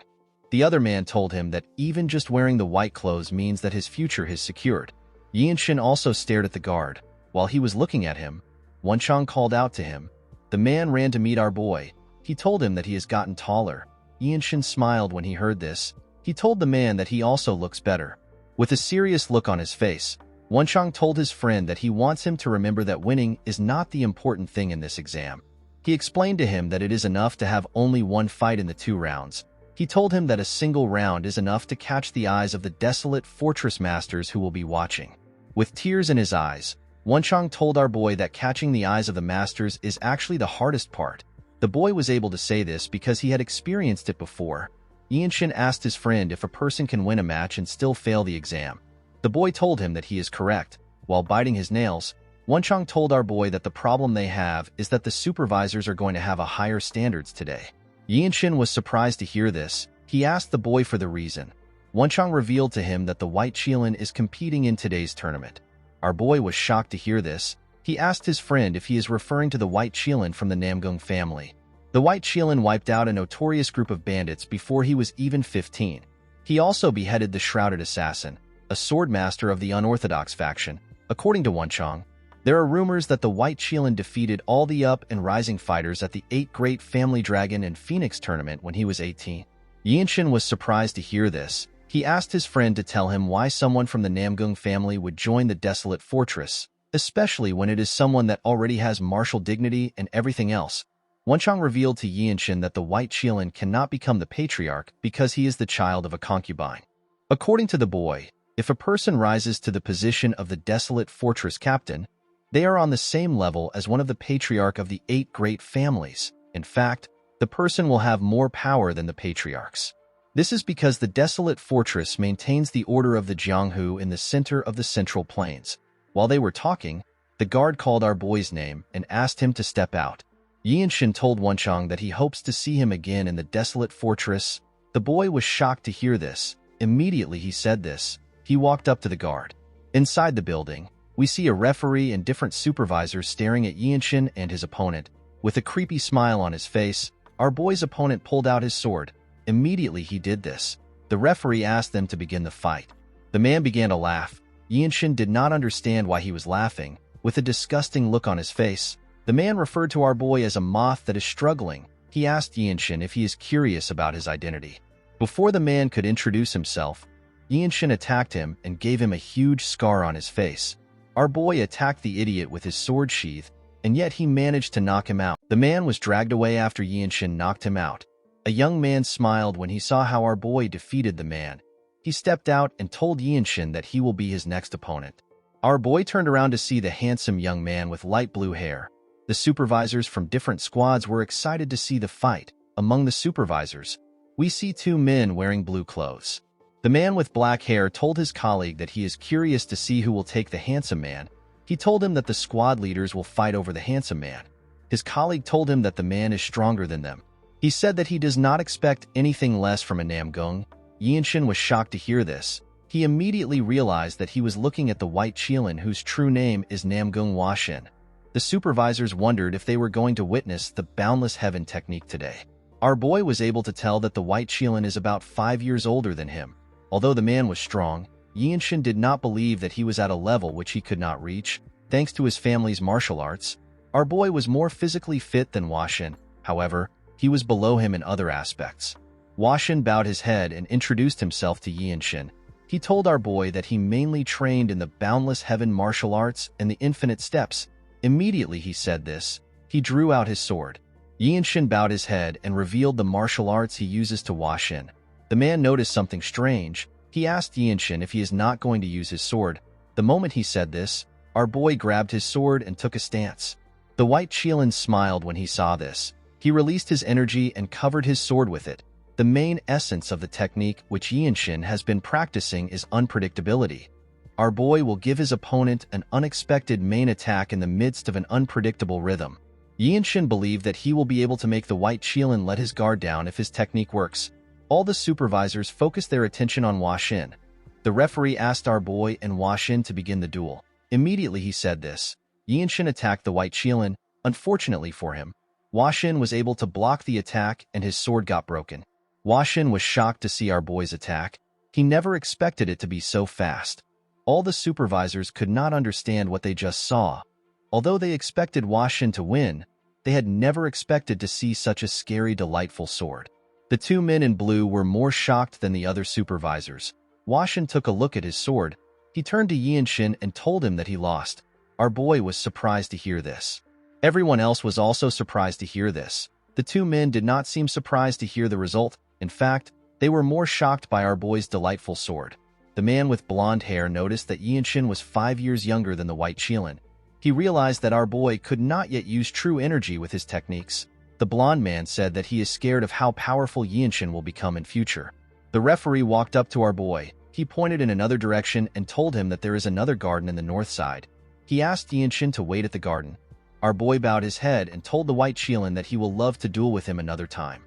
The other man told him that even just wearing the white clothes means that his future is secured. Yinshin also stared at the guard. While he was looking at him, Wenchang called out to him. The man ran to meet our boy. He told him that he has gotten taller. Yinshin smiled when he heard this. He told the man that he also looks better. With a serious look on his face, Wenchang told his friend that he wants him to remember that winning is not the important thing in this exam. He explained to him that it is enough to have only one fight in the 2 rounds. He told him that a single round is enough to catch the eyes of the desolate fortress masters who will be watching. With tears in his eyes, Wenchang told our boy that catching the eyes of the masters is actually the hardest part. The boy was able to say this because he had experienced it before. Yinshin asked his friend if a person can win a match and still fail the exam. The boy told him that he is correct. While biting his nails, Wenchang told our boy that the problem they have is that the supervisors are going to have a higher standards today. Yinshin was surprised to hear this. He asked the boy for the reason. Wenchang revealed to him that the White Qilin is competing in today's tournament. Our boy was shocked to hear this. He asked his friend if he is referring to the White Qilin from the Namgung family. The White Qilin wiped out a notorious group of bandits before he was even 15. He also beheaded the Shrouded Assassin, a sword master of the unorthodox faction. According to Wenchang, there are rumors that the White Qilin defeated all the up and rising fighters at the 8 Great Family Dragon and Phoenix tournament when he was 18. Yinshin was surprised to hear this. He asked his friend to tell him why someone from the Namgung family would join the desolate fortress, especially when it is someone that already has martial dignity and everything else. Wenchang revealed to Yinshin that the White Qilin cannot become the patriarch because he is the child of a concubine. According to the boy, if a person rises to the position of the desolate fortress captain, they are on the same level as one of the patriarch of the 8 great families. In fact, the person will have more power than the patriarchs. This is because the desolate fortress maintains the order of the Jianghu in the center of the central plains. While they were talking, the guard called our boy's name and asked him to step out. Yinshin told Wenchang that he hopes to see him again in the desolate fortress. The boy was shocked to hear this. Immediately he said this. He walked up to the guard. Inside the building, we see a referee and different supervisors staring at Yinshin and his opponent. With a creepy smile on his face, our boy's opponent pulled out his sword. Immediately he did this. The referee asked them to begin the fight. The man began to laugh. Yinshin did not understand why he was laughing. With a disgusting look on his face, the man referred to our boy as a moth that is struggling. He asked Yinshin if he is curious about his identity. Before the man could introduce himself, Yinshin attacked him and gave him a huge scar on his face. Our boy attacked the idiot with his sword sheath, and yet he managed to knock him out. The man was dragged away after Yinshin knocked him out. A young man smiled when he saw how our boy defeated the man. He stepped out and told Yinshin that he will be his next opponent. Our boy turned around to see the handsome young man with light blue hair. The supervisors from different squads were excited to see the fight. Among the supervisors, we see 2 men wearing blue clothes. The man with black hair told his colleague that he is curious to see who will take the handsome man. He told him that the squad leaders will fight over the handsome man. His colleague told him that the man is stronger than them. He said that he does not expect anything less from a Namgung. Yinshin was shocked to hear this. He immediately realized that he was looking at the White Qilin whose true name is Namgung Washin. The supervisors wondered if they were going to witness the Boundless Heaven technique today. Our boy was able to tell that the White Qilin is about 5 years older than him. Although the man was strong, Yinshin did not believe that he was at a level which he could not reach. Thanks to his family's martial arts, our boy was more physically fit than Washin. However, he was below him in other aspects. Washin bowed his head and introduced himself to Yinshin. He told our boy that he mainly trained in the Boundless Heaven martial arts and the Infinite Steps. Immediately he said this, he drew out his sword. Yinshin bowed his head and revealed the martial arts he uses to Washin. The man noticed something strange. He asked Yinshin if he is not going to use his sword. The moment he said this, our boy grabbed his sword and took a stance. The White Qilin smiled when he saw this. He released his energy and covered his sword with it. The main essence of the technique which Yinshin has been practicing is unpredictability. Our boy will give his opponent an unexpected main attack in the midst of an unpredictable rhythm. Yinshin believed that he will be able to make the White Qilin let his guard down if his technique works. All the supervisors focused their attention on Hua Xin. The referee asked our boy and Hua Xin to begin the duel. Immediately he said this. Yinshin attacked the white Qilin. Unfortunately for him, Hua Xin was able to block the attack and his sword got broken. Hua Xin was shocked to see our boy's attack. He never expected it to be so fast. All the supervisors could not understand what they just saw. Although they expected Hua Xin to win, they had never expected to see such a scary, delightful sword. The two men in blue were more shocked than the other supervisors. Hua Xin took a look at his sword. He turned to Yinshin and told him that he lost. Our boy was surprised to hear this. Everyone else was also surprised to hear this. The two men did not seem surprised to hear the result. In fact, they were more shocked by our boy's delightful sword. The man with blonde hair noticed that Yinshin was 5 years younger than the white Qilin. He realized that our boy could not yet use true energy with his techniques. The blonde man said that he is scared of how powerful Yinshin will become in future. The referee walked up to our boy. He pointed in another direction and told him that there is another garden in the north side. He asked Yinshin to wait at the garden. Our boy bowed his head and told the white Qilin that he will love to duel with him another time.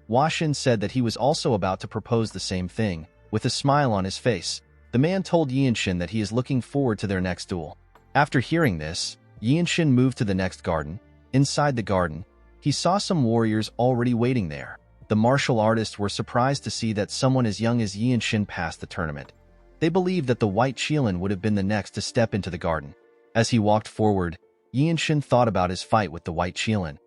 Hua Xin said that he was also about to propose the same thing. With a smile on his face, the man told Yinshin that he is looking forward to their next duel. After hearing this, Yinshin moved to the next garden. Inside the garden, he saw some warriors already waiting there. The martial artists were surprised to see that someone as young as Yinshin passed the tournament. They believed that the white Qilin would have been the next to step into the garden. As he walked forward, Yinshin thought about his fight with the white Qilin.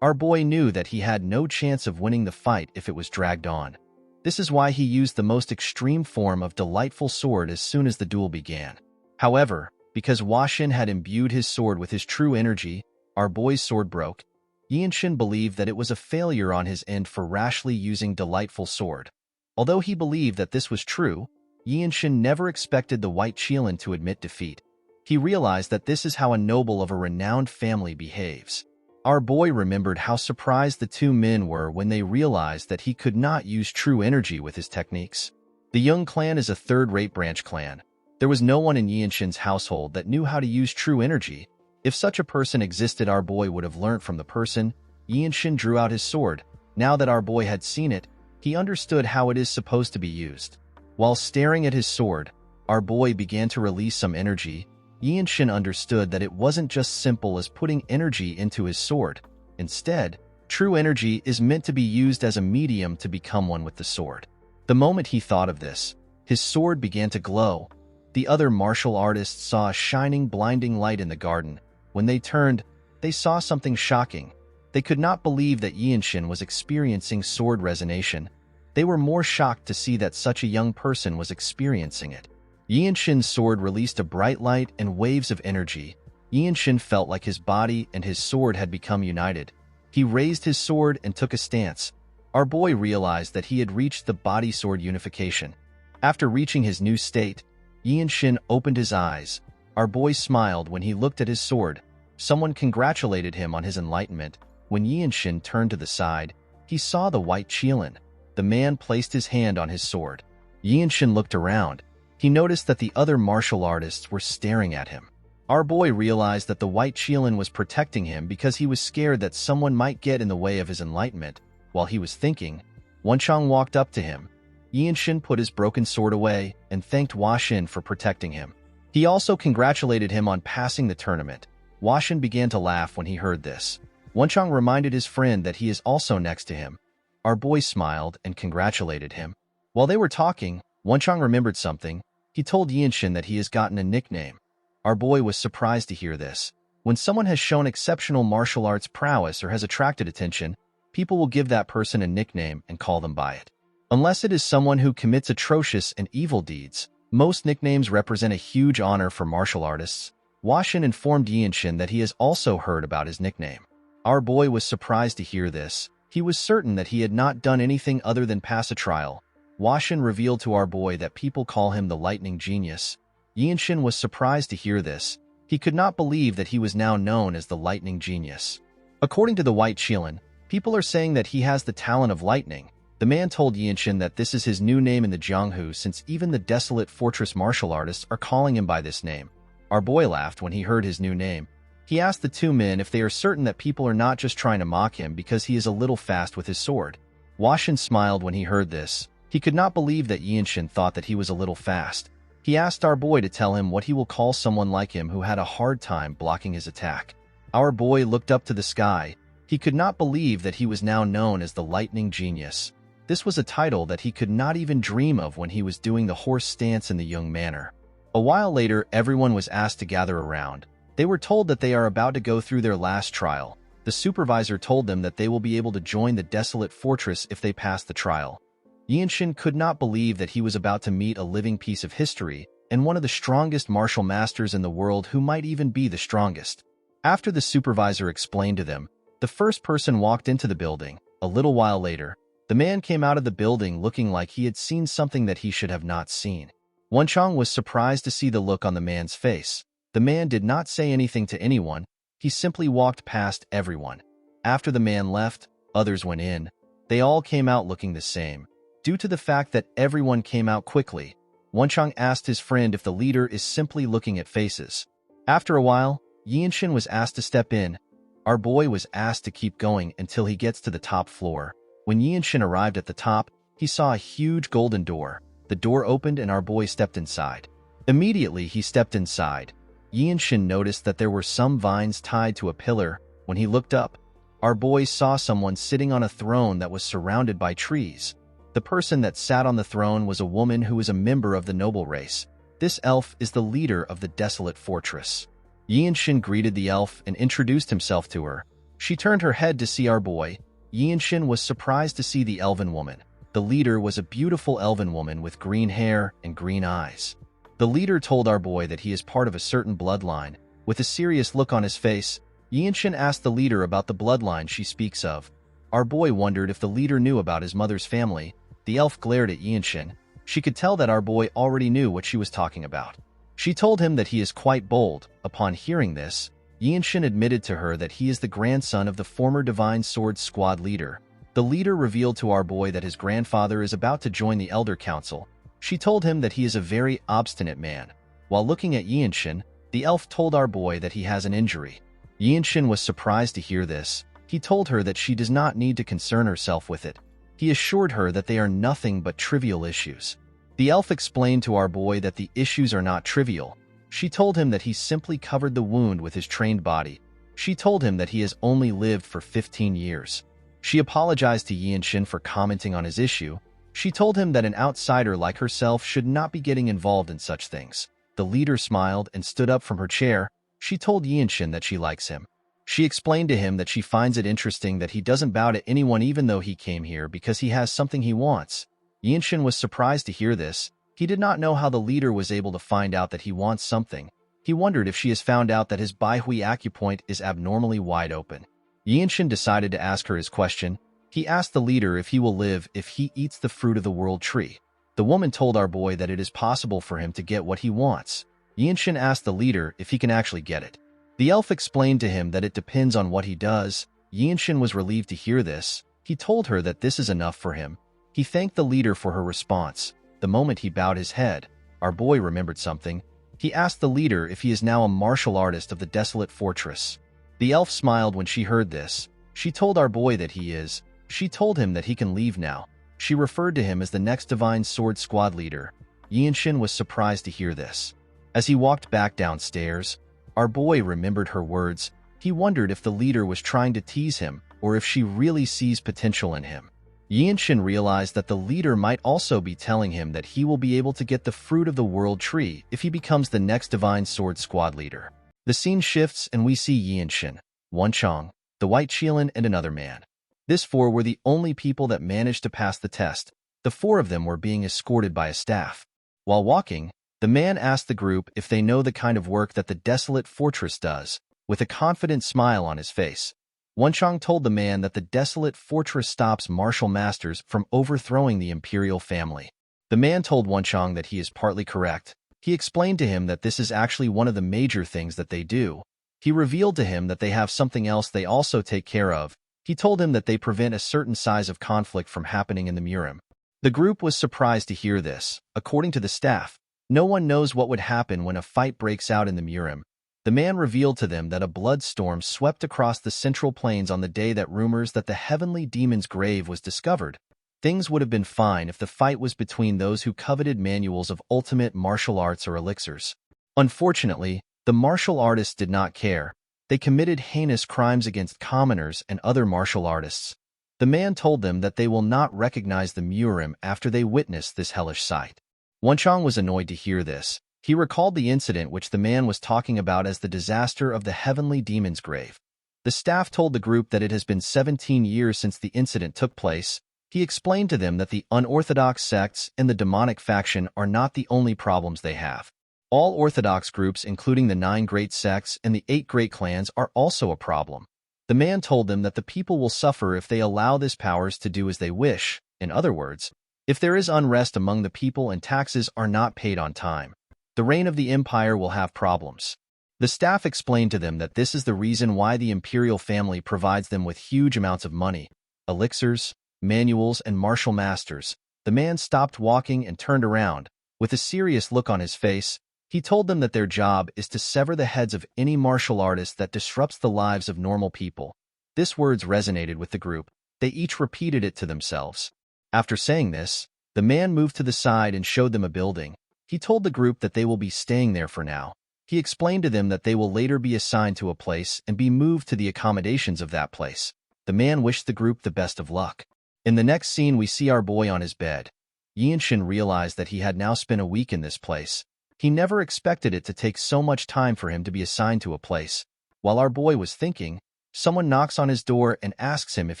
Our boy knew that he had no chance of winning the fight if it was dragged on. This is why he used the most extreme form of delightful sword as soon as the duel began. However, because Hua Xin had imbued his sword with his true energy, our boy's sword broke. Yinshin believed that it was a failure on his end for rashly using delightful sword. Although he believed that this was true, Yinshin never expected the white Qilin to admit defeat. He realized that this is how a noble of a renowned family behaves. Our boy remembered how surprised the two men were when they realized that he could not use true energy with his techniques. The Young clan is a third-rate branch clan. There was no one in Yinshin's household that knew how to use true energy. If such a person existed, our boy would have learnt from the person. Yinshin drew out his sword. Now that our boy had seen it, he understood how it is supposed to be used. While staring at his sword, our boy began to release some energy. Yinshin understood that it wasn't just simple as putting energy into his sword. Instead, true energy is meant to be used as a medium to become one with the sword. The moment he thought of this, his sword began to glow. The other martial artists saw a shining, blinding light in the garden. When they turned, they saw something shocking. They could not believe that Yinshin was experiencing sword resonation. They were more shocked to see that such a young person was experiencing it. Yinshin's sword released a bright light and waves of energy. Yinshin felt like his body and his sword had become united. He raised his sword and took a stance. Our boy realized that he had reached the body-sword unification. After reaching his new state, Yinshin opened his eyes. Our boy smiled when he looked at his sword. Someone congratulated him on his enlightenment. When Yinshin turned to the side, he saw the white Qilin. The man placed his hand on his sword. Yinshin looked around. He noticed that the other martial artists were staring at him. Our boy realized that the white Qilin was protecting him because he was scared that someone might get in the way of his enlightenment. While he was thinking, Wenchang walked up to him. Yinshin put his broken sword away and thanked Hua Xin for protecting him. He also congratulated him on passing the tournament. Hua Xin began to laugh when he heard this. Wenchang reminded his friend that he is also next to him. Our boy smiled and congratulated him. While they were talking, Wenchang remembered something. He told Yinshin that he has gotten a nickname. Our boy was surprised to hear this. When someone has shown exceptional martial arts prowess or has attracted attention, people will give that person a nickname and call them by it. Unless it is someone who commits atrocious and evil deeds, most nicknames represent a huge honor for martial artists. Hua Xin informed Yinshin that he has also heard about his nickname. Our boy was surprised to hear this. He was certain that he had not done anything other than pass a trial. Hua Xin revealed to our boy that people call him the Lightning Genius. Yinshin was surprised to hear this. He could not believe that he was now known as the Lightning Genius. According to the white Qilin, people are saying that he has the talent of lightning. The man told Yinshin that this is his new name in the Jianghu since even the desolate fortress martial artists are calling him by this name. Our boy laughed when he heard his new name. He asked the two men if they are certain that people are not just trying to mock him because he is a little fast with his sword. Washin smiled when he heard this. He could not believe that Yinshin thought that he was a little fast. He asked our boy to tell him what he will call someone like him who had a hard time blocking his attack. Our boy looked up to the sky. He could not believe that he was now known as the Lightning Genius. This was a title that he could not even dream of when he was doing the horse stance in the young manner. A while later, everyone was asked to gather around. They were told that they are about to go through their last trial. The supervisor told them that they will be able to join the desolate fortress if they pass the trial. Yinshin could not believe that he was about to meet a living piece of history and one of the strongest martial masters in the world who might even be the strongest. After the supervisor explained to them, the first person walked into the building. A little while later, the man came out of the building looking like he had seen something that he should have not seen. Wenchang was surprised to see the look on the man's face. The man did not say anything to anyone. He simply walked past everyone. After the man left, others went in. They all came out looking the same. Due to the fact that everyone came out quickly, Wenchang asked his friend if the leader is simply looking at faces. After a while, Yinshin was asked to step in. Our boy was asked to keep going until he gets to the top floor. When Yinshin arrived at the top, he saw a huge golden door. The door opened and our boy stepped inside. Immediately, he stepped inside. Yinshin noticed that there were some vines tied to a pillar. When he looked up, our boy saw someone sitting on a throne that was surrounded by trees. The person that sat on the throne was a woman who was a member of the noble race. This elf is the leader of the desolate fortress. Yinshin greeted the elf and introduced himself to her. She turned her head to see our boy. Yinshin was surprised to see the elven woman. The leader was a beautiful elven woman with green hair and green eyes. The leader told our boy that he is part of a certain bloodline. With a serious look on his face, Yinshin asked the leader about the bloodline she speaks of. Our boy wondered if the leader knew about his mother's family. The elf glared at Yinshin. She could tell that our boy already knew what she was talking about. She told him that he is quite bold. Upon hearing this, Yinshin admitted to her that he is the grandson of the former Divine Sword Squad leader. The leader revealed to our boy that his grandfather is about to join the Elder Council. She told him that he is a very obstinate man. While looking at Yinshin, the elf told our boy that he has an injury. Yinshin was surprised to hear this. He told her that she does not need to concern herself with it. He assured her that they are nothing but trivial issues. The elf explained to our boy that the issues are not trivial. She told him that he simply covered the wound with his trained body. She told him that he has only lived for 15 years. She apologized to Yinshin for commenting on his issue. She told him that an outsider like herself should not be getting involved in such things. The leader smiled and stood up from her chair. She told Yinshin that she likes him. She explained to him that she finds it interesting that he doesn't bow to anyone even though he came here because he has something he wants. Yinshin was surprised to hear this. He did not know how the leader was able to find out that he wants something. He wondered if she has found out that his Baihui acupoint is abnormally wide open. Yinshin decided to ask her his question. He asked the leader if he will live if he eats the fruit of the world tree. The woman told our boy that it is possible for him to get what he wants. Yinshin asked the leader if he can actually get it. The elf explained to him that it depends on what he does. Yinshin was relieved to hear this. He told her that this is enough for him. He thanked the leader for her response. The moment he bowed his head, our boy remembered something. He asked the leader if he is now a martial artist of the desolate fortress. The elf smiled when she heard this. She told our boy that he is. She told him that he can leave now. She referred to him as the next Divine Sword Squad leader. Yinshin was surprised to hear this. As he walked back downstairs, our boy remembered her words. He wondered if the leader was trying to tease him or if she really sees potential in him. Yinshin realized that the leader might also be telling him that he will be able to get the fruit of the world tree if he becomes the next Divine Sword Squad leader. The scene shifts and we see Yinshin, Wenchang, the White Qilin, and another man. These four were the only people that managed to pass the test. The four of them were being escorted by a staff. While walking, the man asked the group if they know the kind of work that the desolate fortress does. With a confident smile on his face, Wenchang told the man that the desolate fortress stops martial masters from overthrowing the imperial family. The man told Wenchang that he is partly correct. He explained to him that this is actually one of the major things that they do. He revealed to him that they have something else they also take care of. He told him that they prevent a certain size of conflict from happening in the Murim. The group was surprised to hear this. According to the staff, no one knows what would happen when a fight breaks out in the Murim. The man revealed to them that a blood storm swept across the central plains on the day that rumors that the heavenly demon's grave was discovered. Things would have been fine if the fight was between those who coveted manuals of ultimate martial arts or elixirs. Unfortunately, the martial artists did not care. They committed heinous crimes against commoners and other martial artists. The man told them that they will not recognize the Murim after they witness this hellish sight. Wenchang was annoyed to hear this. He recalled the incident which the man was talking about as the disaster of the heavenly demon's grave. The staff told the group that it has been 17 years since the incident took place. He explained to them that the unorthodox sects and the demonic faction are not the only problems they have. All orthodox groups, including the 9 great sects and the 8 great clans, are also a problem. The man told them that the people will suffer if they allow these powers to do as they wish. In other words, if there is unrest among the people and taxes are not paid on time, the reign of the empire will have problems. The staff explained to them that this is the reason why the imperial family provides them with huge amounts of money, elixirs, manuals, and martial masters. The man stopped walking and turned around. With a serious look on his face, he told them that their job is to sever the heads of any martial artist that disrupts the lives of normal people. These words resonated with the group. They each repeated it to themselves. After saying this, the man moved to the side and showed them a building. He told the group that they will be staying there for now. He explained to them that they will later be assigned to a place and be moved to the accommodations of that place. The man wished the group the best of luck. In the next scene, we see our boy on his bed. Yinshin realized that he had now spent a week in this place. He never expected it to take so much time for him to be assigned to a place. While our boy was thinking, someone knocks on his door and asks him if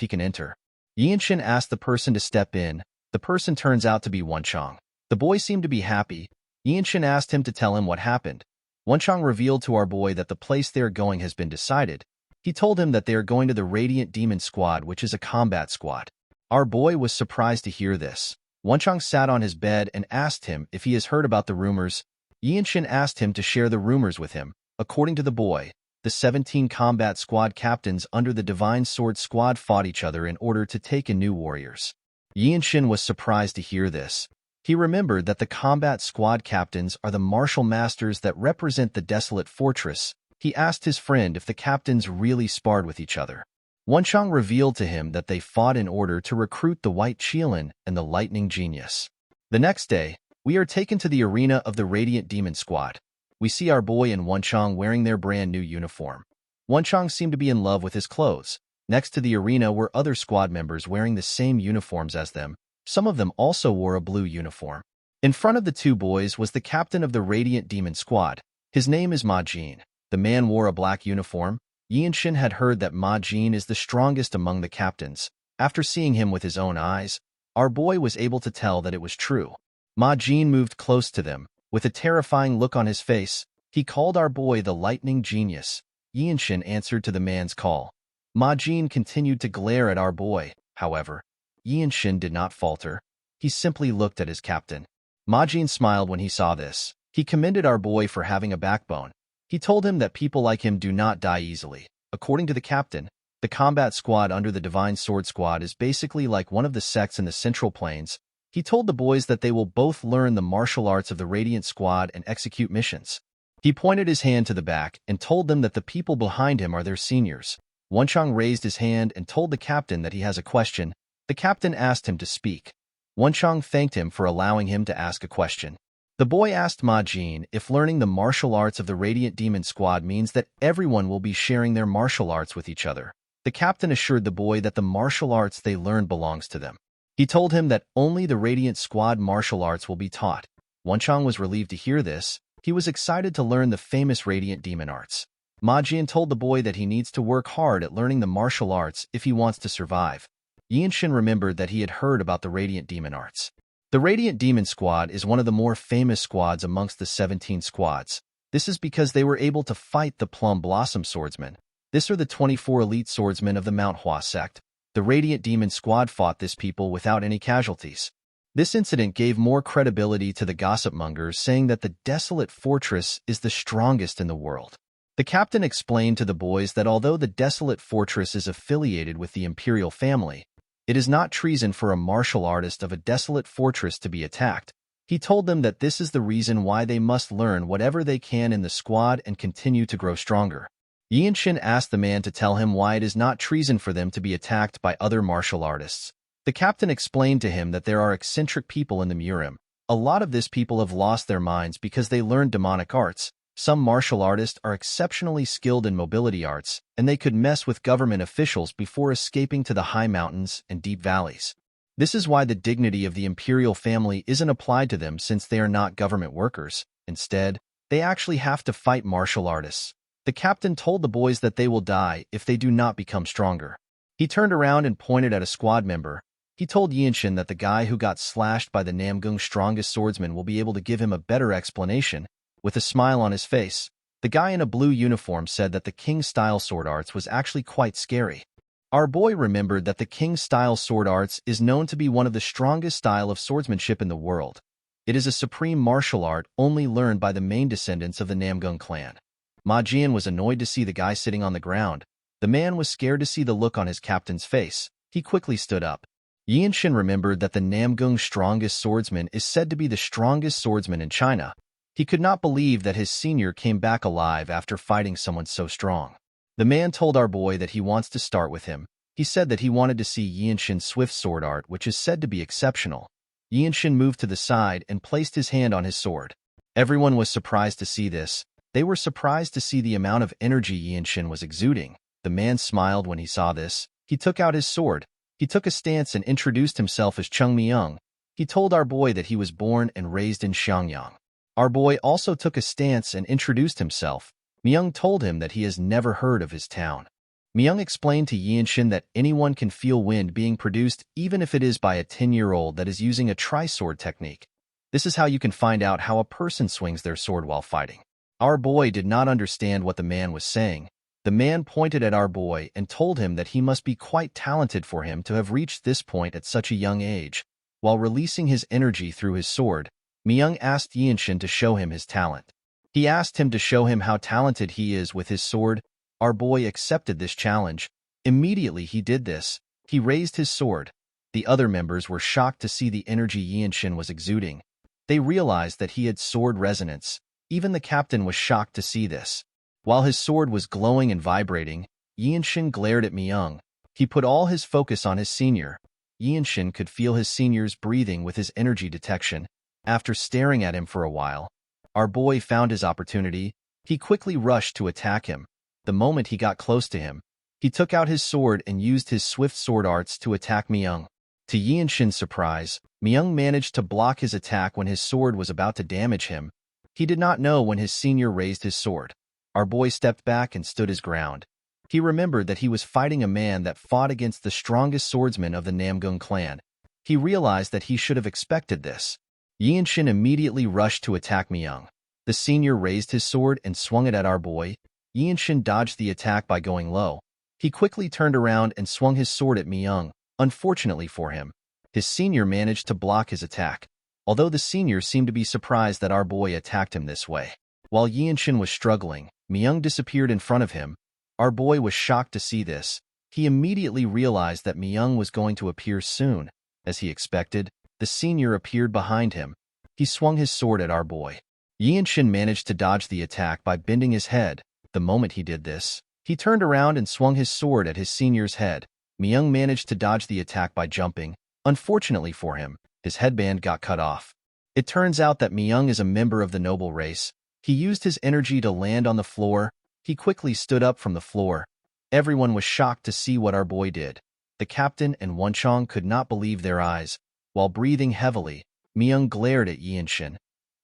he can enter. Yinshin asked the person to step in. The person turns out to be Wenchang. The boy seemed to be happy. Yinshin asked him to tell him what happened. Wenchang revealed to our boy that the place they are going has been decided. He told him that they are going to the Radiant Demon Squad, which is a combat squad. Our boy was surprised to hear this. Wenchang sat on his bed and asked him if he has heard about the rumors. Yinshin asked him to share the rumors with him. According to the boy, the 17 combat squad captains under the Divine Sword Squad fought each other in order to take in new warriors. Yinshin was surprised to hear this. He remembered that the combat squad captains are the martial masters that represent the desolate fortress. He asked his friend if the captains really sparred with each other. Wenchang revealed to him that they fought in order to recruit the White Qilin and the Lightning Genius. The next day, we are taken to the arena of the Radiant Demon Squad. We see our boy and Wenchang wearing their brand new uniform. Wenchang seemed to be in love with his clothes. Next to the arena were other squad members wearing the same uniforms as them. Some of them also wore a blue uniform. In front of the two boys was the captain of the Radiant Demon Squad. His name is Ma Jin. The man wore a black uniform. Yinshin had heard that Ma Jin is the strongest among the captains. After seeing him with his own eyes, our boy was able to tell that it was true. Ma Jin moved close to them. With a terrifying look on his face, he called our boy the Lightning Genius. Yinshin answered to the man's call. Ma Jin continued to glare at our boy. However, Yinshin did not falter. He simply looked at his captain. Ma Jin smiled when he saw this. He commended our boy for having a backbone. He told him that people like him do not die easily. According to the captain, the combat squad under the Divine Sword Squad is basically like one of the sects in the Central Plains. He told the boys that they will both learn the martial arts of the Radiant Squad and execute missions. He pointed his hand to the back and told them that the people behind him are their seniors. Wenchang raised his hand and told the captain that he has a question. The captain asked him to speak. Wenchang thanked him for allowing him to ask a question. The boy asked Ma Jin if learning the martial arts of the Radiant Demon Squad means that everyone will be sharing their martial arts with each other. The captain assured the boy that the martial arts they learned belongs to them. He told him that only the Radiant Squad martial arts will be taught. Wenchang was relieved to hear this. He was excited to learn the famous Radiant Demon arts. Ma Jin told the boy that he needs to work hard at learning the martial arts if he wants to survive. Yinshin remembered that he had heard about the Radiant Demon arts. The Radiant Demon Squad is one of the more famous squads amongst the 17 squads. This is because they were able to fight the Plum Blossom Swordsmen. These are the 24 elite swordsmen of the Manhwa sect. The Radiant Demon Squad fought this people without any casualties. This incident gave more credibility to the gossip mongers, saying that the desolate fortress is the strongest in the world. The captain explained to the boys that although the desolate fortress is affiliated with the imperial family, it is not treason for a martial artist of a desolate fortress to be attacked. He told them that this is the reason why they must learn whatever they can in the squad and continue to grow stronger. Yinshin asked the man to tell him why it is not treason for them to be attacked by other martial artists. The captain explained to him that there are eccentric people in the Murim. A lot of these people have lost their minds because they learned demonic arts. Some martial artists are exceptionally skilled in mobility arts, and they could mess with government officials before escaping to the high mountains and deep valleys. This is why the dignity of the imperial family isn't applied to them since they are not government workers. Instead, they actually have to fight martial artists. The captain told the boys that they will die if they do not become stronger. He turned around and pointed at a squad member. He told Yinshin that the guy who got slashed by the Namgung's strongest swordsman will be able to give him a better explanation. With a smile on his face, the guy in a blue uniform said that the King-style sword arts was actually quite scary. Our boy remembered that the King-style sword arts is known to be one of the strongest style of swordsmanship in the world. It is a supreme martial art only learned by the main descendants of the Namgung clan. Ma Jian was annoyed to see the guy sitting on the ground. The man was scared to see the look on his captain's face. He quickly stood up. Yinshin remembered that the Namgung's strongest swordsman is said to be the strongest swordsman in China. He could not believe that his senior came back alive after fighting someone so strong. The man told our boy that he wants to start with him. He said that he wanted to see Yinshin's swift sword art, which is said to be exceptional. Yinshin moved to the side and placed his hand on his sword. Everyone was surprised to see this. They were surprised to see the amount of energy Yinshin was exuding. The man smiled when he saw this. He took out his sword. He took a stance and introduced himself as Cheng Myung. He told our boy that he was born and raised in Xiangyang. Our boy also took a stance and introduced himself. Myung told him that he has never heard of his town. Myung explained to Yinshin that anyone can feel wind being produced even if it is by a 10-year-old that is using a tri-sword technique. This is how you can find out how a person swings their sword while fighting. Our boy did not understand what the man was saying. The man pointed at our boy and told him that he must be quite talented for him to have reached this point at such a young age. While releasing his energy through his sword, Myung asked Yinshin to show him his talent. He asked him to show him how talented he is with his sword. Our boy accepted this challenge. Immediately he did this. He raised his sword. The other members were shocked to see the energy Yinshin was exuding. They realized that he had sword resonance. Even the captain was shocked to see this. While his sword was glowing and vibrating, Yinshin glared at Myung. He put all his focus on his senior. Yinshin could feel his senior's breathing with his energy detection. After staring at him for a while, our boy found his opportunity. He quickly rushed to attack him. The moment he got close to him, he took out his sword and used his swift sword arts to attack Myung. To Yinshin's surprise, Myung managed to block his attack when his sword was about to damage him. He did not know when his senior raised his sword. Our boy stepped back and stood his ground. He remembered that he was fighting a man that fought against the strongest swordsman of the Namgung clan. He realized that he should have expected this. Yinshin immediately rushed to attack Myung. The senior raised his sword and swung it at our boy. Yinshin dodged the attack by going low. He quickly turned around and swung his sword at Myung. Unfortunately for him, his senior managed to block his attack. Although the senior seemed to be surprised that our boy attacked him this way. While Yinshin was struggling, Myung disappeared in front of him. Our boy was shocked to see this. He immediately realized that Myung was going to appear soon. As he expected, the senior appeared behind him. He swung his sword at our boy. Yinshin managed to dodge the attack by bending his head. The moment he did this, he turned around and swung his sword at his senior's head. Myung managed to dodge the attack by jumping. Unfortunately for him, his headband got cut off. It turns out that Myung is a member of the noble race. He used his energy to land on the floor. He quickly stood up from the floor. Everyone was shocked to see what our boy did. The captain and Wunchong could not believe their eyes. While breathing heavily, Myung glared at Yinshin.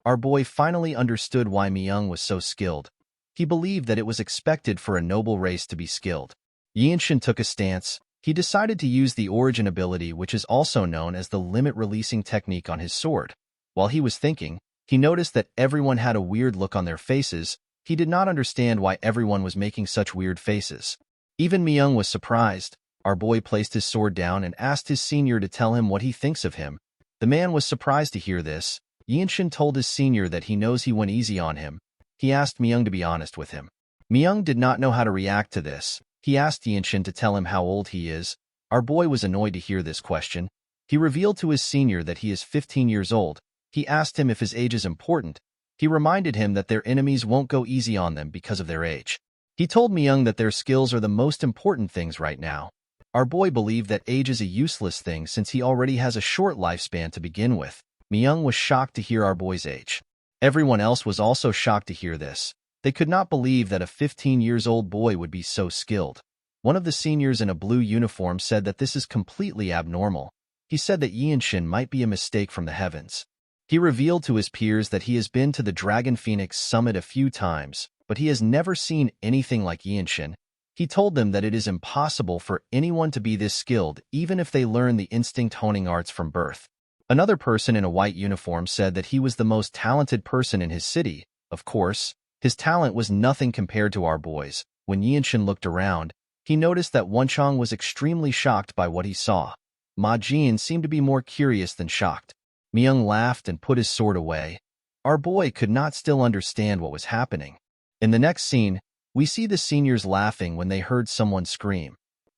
Our boy finally understood why Myung was so skilled. He believed that it was expected for a noble race to be skilled. Yinshin took a stance. He decided to use the origin ability, which is also known as the limit releasing technique, on his sword. While he was thinking, he noticed that everyone had a weird look on their faces. He did not understand why everyone was making such weird faces. Even Myung was surprised. Our boy placed his sword down and asked his senior to tell him what he thinks of him. The man was surprised to hear this. Yinshin told his senior that he knows he went easy on him. He asked Myung to be honest with him. Myung did not know how to react to this. He asked Yinshin to tell him how old he is. Our boy was annoyed to hear this question. He revealed to his senior that he is 15 years old. He asked him if his age is important. He reminded him that their enemies won't go easy on them because of their age. He told Myung that their skills are the most important things right now. Our boy believed that age is a useless thing since he already has a short lifespan to begin with. Myung was shocked to hear our boy's age. Everyone else was also shocked to hear this. They could not believe that a 15-year-old boy would be so skilled. One of the seniors in a blue uniform said that this is completely abnormal. He said that Yinshin might be a mistake from the heavens. He revealed to his peers that he has been to the Dragon Phoenix Summit a few times, but he has never seen anything like Yinshin. He told them that it is impossible for anyone to be this skilled even if they learn the instinct honing arts from birth. Another person in a white uniform said that he was the most talented person in his city. Of course, his talent was nothing compared to our boy's. When Yinshin looked around, he noticed that Wonchong was extremely shocked by what he saw. Ma Jin seemed to be more curious than shocked. Myung laughed and put his sword away. Our boy could not still understand what was happening. In the next scene, we see the seniors laughing when they heard someone scream.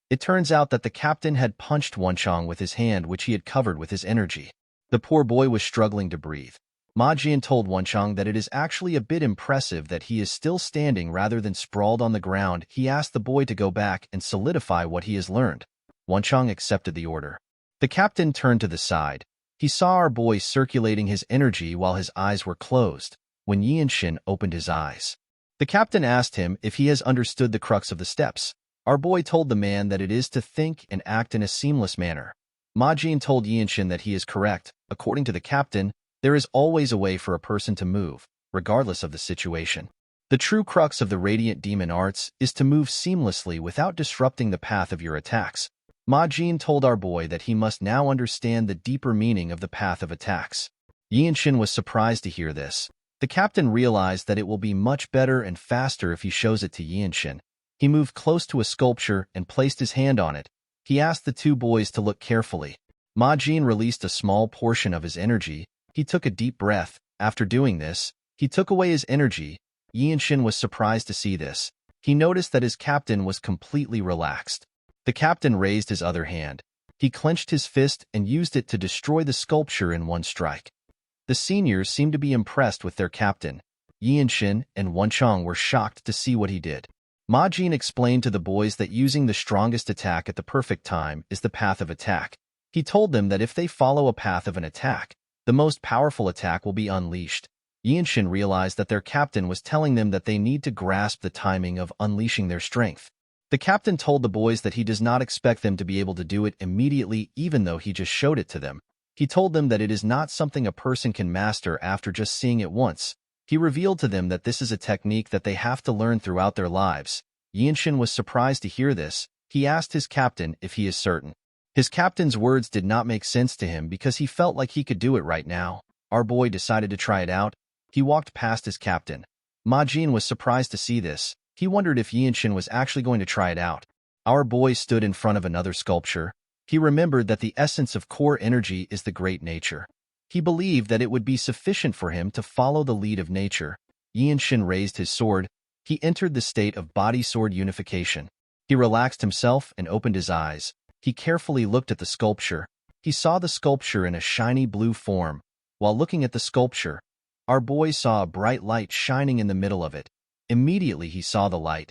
It turns out that the captain had punched Wonchong with his hand, which he had covered with his energy. The poor boy was struggling to breathe. Ma Jin told Wonchong that it is actually a bit impressive that he is still standing rather than sprawled on the ground. He asked the boy to go back and solidify what he has learned. Wonchong accepted the order. The captain turned to the side. He saw our boy circulating his energy while his eyes were closed. When Yinshin opened his eyes, the captain asked him if he has understood the crux of the steps. Our boy told the man that it is to think and act in a seamless manner. Ma Jin told Yinshin that he is correct. According to the captain, there is always a way for a person to move, regardless of the situation. The true crux of the Radiant Demon Arts is to move seamlessly without disrupting the path of your attacks. Ma Jin told our boy that he must now understand the deeper meaning of the path of attacks. Yinshin was surprised to hear this. The captain realized that it will be much better and faster if he shows it to Yinshin. He moved close to a sculpture and placed his hand on it. He asked the two boys to look carefully. Ma Jin released a small portion of his energy. He took a deep breath. After doing this, he took away his energy. Yinshin was surprised to see this. He noticed that his captain was completely relaxed. The captain raised his other hand. He clenched his fist and used it to destroy the sculpture in one strike. The seniors seemed to be impressed with their captain. Yinshin and Wonchong were shocked to see what he did. Ma Jin explained to the boys that using the strongest attack at the perfect time is the path of attack. He told them that if they follow a path of an attack, the most powerful attack will be unleashed. Yinshin realized that their captain was telling them that they need to grasp the timing of unleashing their strength. The captain told the boys that he does not expect them to be able to do it immediately even though he just showed it to them. He told them that it is not something a person can master after just seeing it once. He revealed to them that this is a technique that they have to learn throughout their lives. Yinshin was surprised to hear this. He asked his captain if he is certain. His captain's words did not make sense to him because he felt like he could do it right now. Our boy decided to try it out. He walked past his captain. Ma Jin was surprised to see this. He wondered if Yinshin was actually going to try it out. Our boy stood in front of another sculpture. He remembered that the essence of core energy is the great nature. He believed that it would be sufficient for him to follow the lead of nature. Yinshin raised his sword. He entered the state of body-sword unification. He relaxed himself and opened his eyes. He carefully looked at the sculpture. He saw the sculpture in a shiny blue form. While looking at the sculpture, our boy saw a bright light shining in the middle of it. Immediately he saw the light.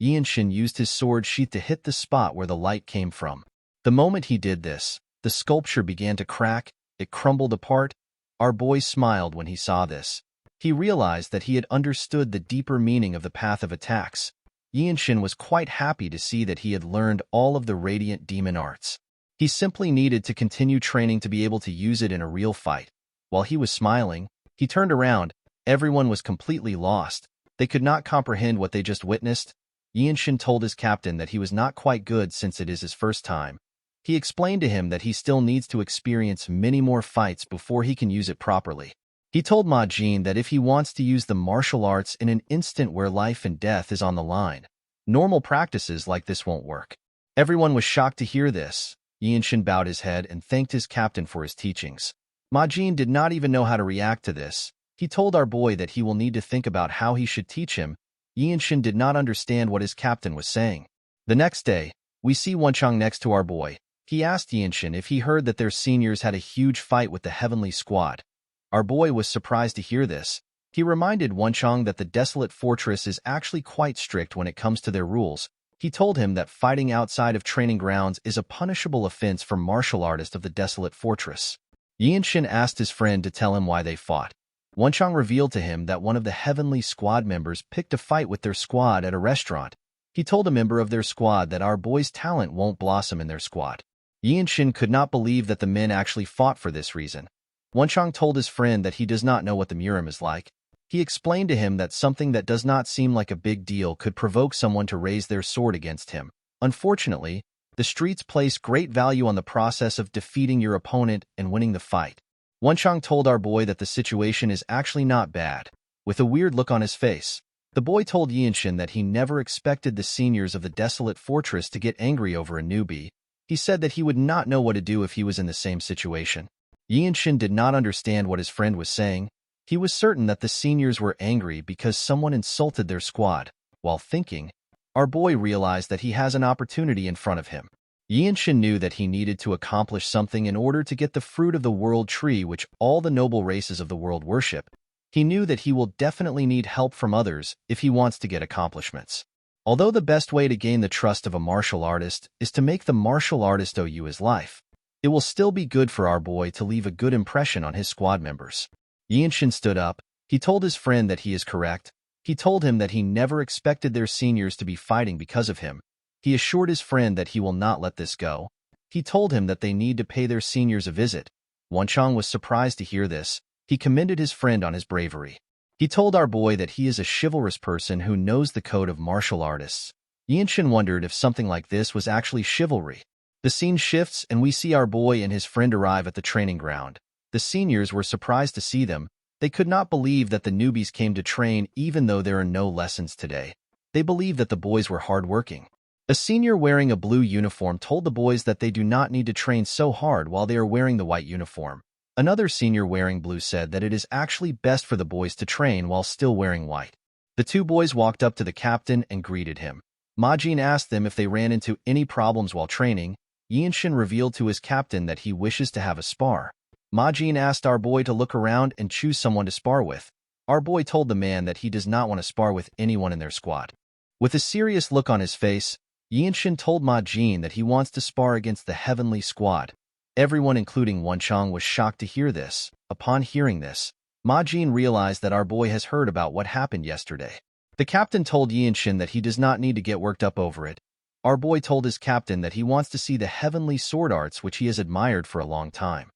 Yinshin used his sword sheath to hit the spot where the light came from. The moment he did this, the sculpture began to crack. It crumbled apart. Our boy smiled when he saw this. He realized that he had understood the deeper meaning of the path of attacks. Yinshin was quite happy to see that he had learned all of the Radiant Demon Arts. He simply needed to continue training to be able to use it in a real fight. While he was smiling, he turned around. Everyone was completely lost. They could not comprehend what they just witnessed. Yinshin told his captain that he was not quite good since it is his first time. He explained to him that he still needs to experience many more fights before he can use it properly. He told Ma Jin that if he wants to use the martial arts in an instant where life and death is on the line, normal practices like this won't work. Everyone was shocked to hear this. Yinshin bowed his head and thanked his captain for his teachings. Ma Jin did not even know how to react to this. He told our boy that he will need to think about how he should teach him. Yinshin did not understand what his captain was saying. The next day, we see Wonchong next to our boy. He asked Yinshin if he heard that their seniors had a huge fight with the Heavenly Squad. Our boy was surprised to hear this. He reminded Wonchong that the Desolate Fortress is actually quite strict when it comes to their rules. He told him that fighting outside of training grounds is a punishable offense for martial artists of the desolate fortress. Yinshin asked his friend to tell him why they fought. Wenchang revealed to him that one of the Heavenly Squad members picked a fight with their squad at a restaurant. He told a member of their squad that our boy's talent won't blossom in their squad. Yinshin could not believe that the men actually fought for this reason. Wenchang told his friend that he does not know what the Murim is like. He explained to him that something that does not seem like a big deal could provoke someone to raise their sword against him. Unfortunately, the streets place great value on the process of defeating your opponent and winning the fight. Wenchang told our boy that the situation is actually not bad. With a weird look on his face, the boy told Yinshin that he never expected the seniors of the desolate fortress to get angry over a newbie. He said that he would not know what to do if he was in the same situation. Yinshin did not understand what his friend was saying. He was certain that the seniors were angry because someone insulted their squad. While thinking, our boy realized that he has an opportunity in front of him. Yinshin knew that he needed to accomplish something in order to get the fruit of the world tree which all the noble races of the world worship. He knew that he will definitely need help from others if he wants to get accomplishments. Although the best way to gain the trust of a martial artist is to make the martial artist owe you his life, it will still be good for our boy to leave a good impression on his squad members. Yinshin stood up. He told his friend that he is correct. He told him that he never expected their seniors to be fighting because of him. He assured his friend that he will not let this go. He told him that they need to pay their seniors a visit. Wenchang was surprised to hear this. He commended his friend on his bravery. He told our boy that he is a chivalrous person who knows the code of martial artists. Yinshin wondered if something like this was actually chivalry. The scene shifts and we see our boy and his friend arrive at the training ground. The seniors were surprised to see them. They could not believe that the newbies came to train even though there are no lessons today. They believed that the boys were hardworking. A senior wearing a blue uniform told the boys that they do not need to train so hard while they are wearing the white uniform. Another senior wearing blue said that it is actually best for the boys to train while still wearing white. The two boys walked up to the captain and greeted him. Majin asked them if they ran into any problems while training. Yinshin revealed to his captain that he wishes to have a spar. Majin asked our boy to look around and choose someone to spar with. Our boy told the man that he does not want to spar with anyone in their squad. With a serious look on his face, Yinshin told Majin that he wants to spar against the Heavenly Squad. Everyone, including Wenchang, was shocked to hear this. Upon hearing this, Majin realized that our boy has heard about what happened yesterday. The captain told Yinshin that he does not need to get worked up over it. Our boy told his captain that he wants to see the heavenly sword arts which he has admired for a long time.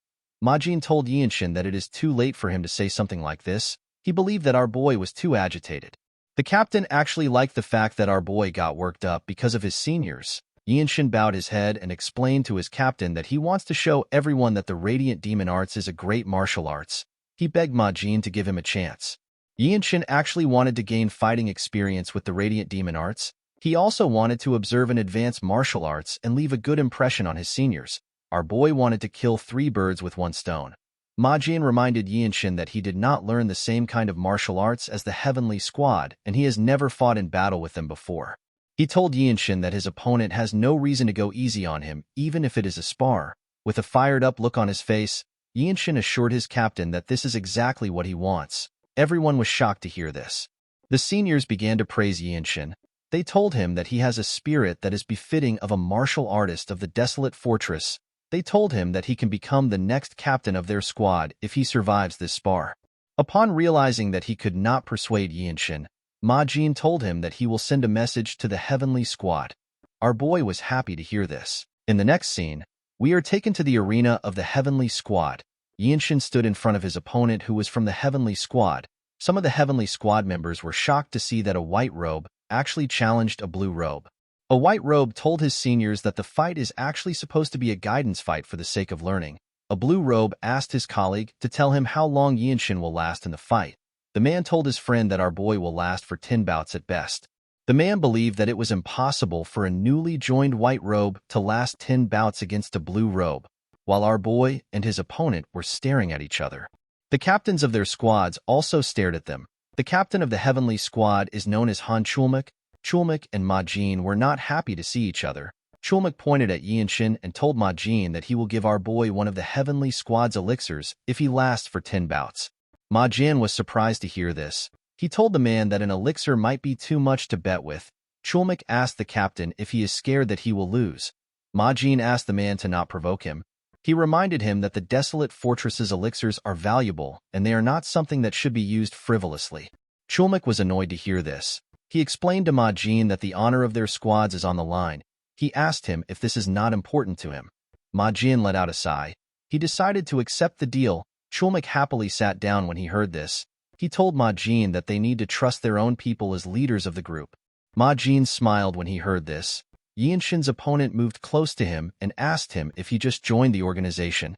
Majin told Yinshin that it is too late for him to say something like this. He believed that our boy was too agitated. The captain actually liked the fact that our boy got worked up because of his seniors. Yinshin bowed his head and explained to his captain that he wants to show everyone that the Radiant Demon Arts is a great martial arts. He begged Majin to give him a chance. Yinshin actually wanted to gain fighting experience with the Radiant Demon Arts. He also wanted to observe and advance martial arts and leave a good impression on his seniors. Our boy wanted to kill 3 birds with 1 stone. Majin reminded Yinshin that he did not learn the same kind of martial arts as the Heavenly Squad, and he has never fought in battle with them before. He told Yinshin that his opponent has no reason to go easy on him, even if it is a spar. With a fired-up look on his face, Yinshin assured his captain that this is exactly what he wants. Everyone was shocked to hear this. The seniors began to praise Yinshin. They told him that he has a spirit that is befitting of a martial artist of the desolate fortress. They told him that he can become the next captain of their squad if he survives this spar. Upon realizing that he could not persuade Yinshin, Majin told him that he will send a message to the Heavenly Squad. Our boy was happy to hear this. In the next scene, we are taken to the arena of the Heavenly Squad. Yinshin stood in front of his opponent who was from the Heavenly Squad. Some of the Heavenly Squad members were shocked to see that a white robe actually challenged a blue robe. A white robe told his seniors that the fight is actually supposed to be a guidance fight for the sake of learning. A blue robe asked his colleague to tell him how long Yinshin will last in the fight. The man told his friend that our boy will last for 10 bouts at best. The man believed that it was impossible for a newly joined white robe to last 10 bouts against a blue robe, while our boy and his opponent were staring at each other. The captains of their squads also stared at them. The captain of the Heavenly Squad is known as Han Chulmak. Chulmak and Majin were not happy to see each other. Chulmak pointed at Yinshin and told Majin that he will give our boy one of the Heavenly Squad's elixirs if he lasts for 10 bouts. Majin was surprised to hear this. He told the man that an elixir might be too much to bet with. Chulmak asked the captain if he is scared that he will lose. Ma Jin asked the man to not provoke him. He reminded him that the desolate fortress's elixirs are valuable and they are not something that should be used frivolously. Chulmak was annoyed to hear this. He explained to Ma Jin that the honor of their squads is on the line. He asked him if this is not important to him. Ma Jin let out a sigh. He decided to accept the deal. Chulmak happily sat down when he heard this. He told Ma Jin that they need to trust their own people as leaders of the group. Ma Jin smiled when he heard this. Yinshin's opponent moved close to him and asked him if he just joined the organization.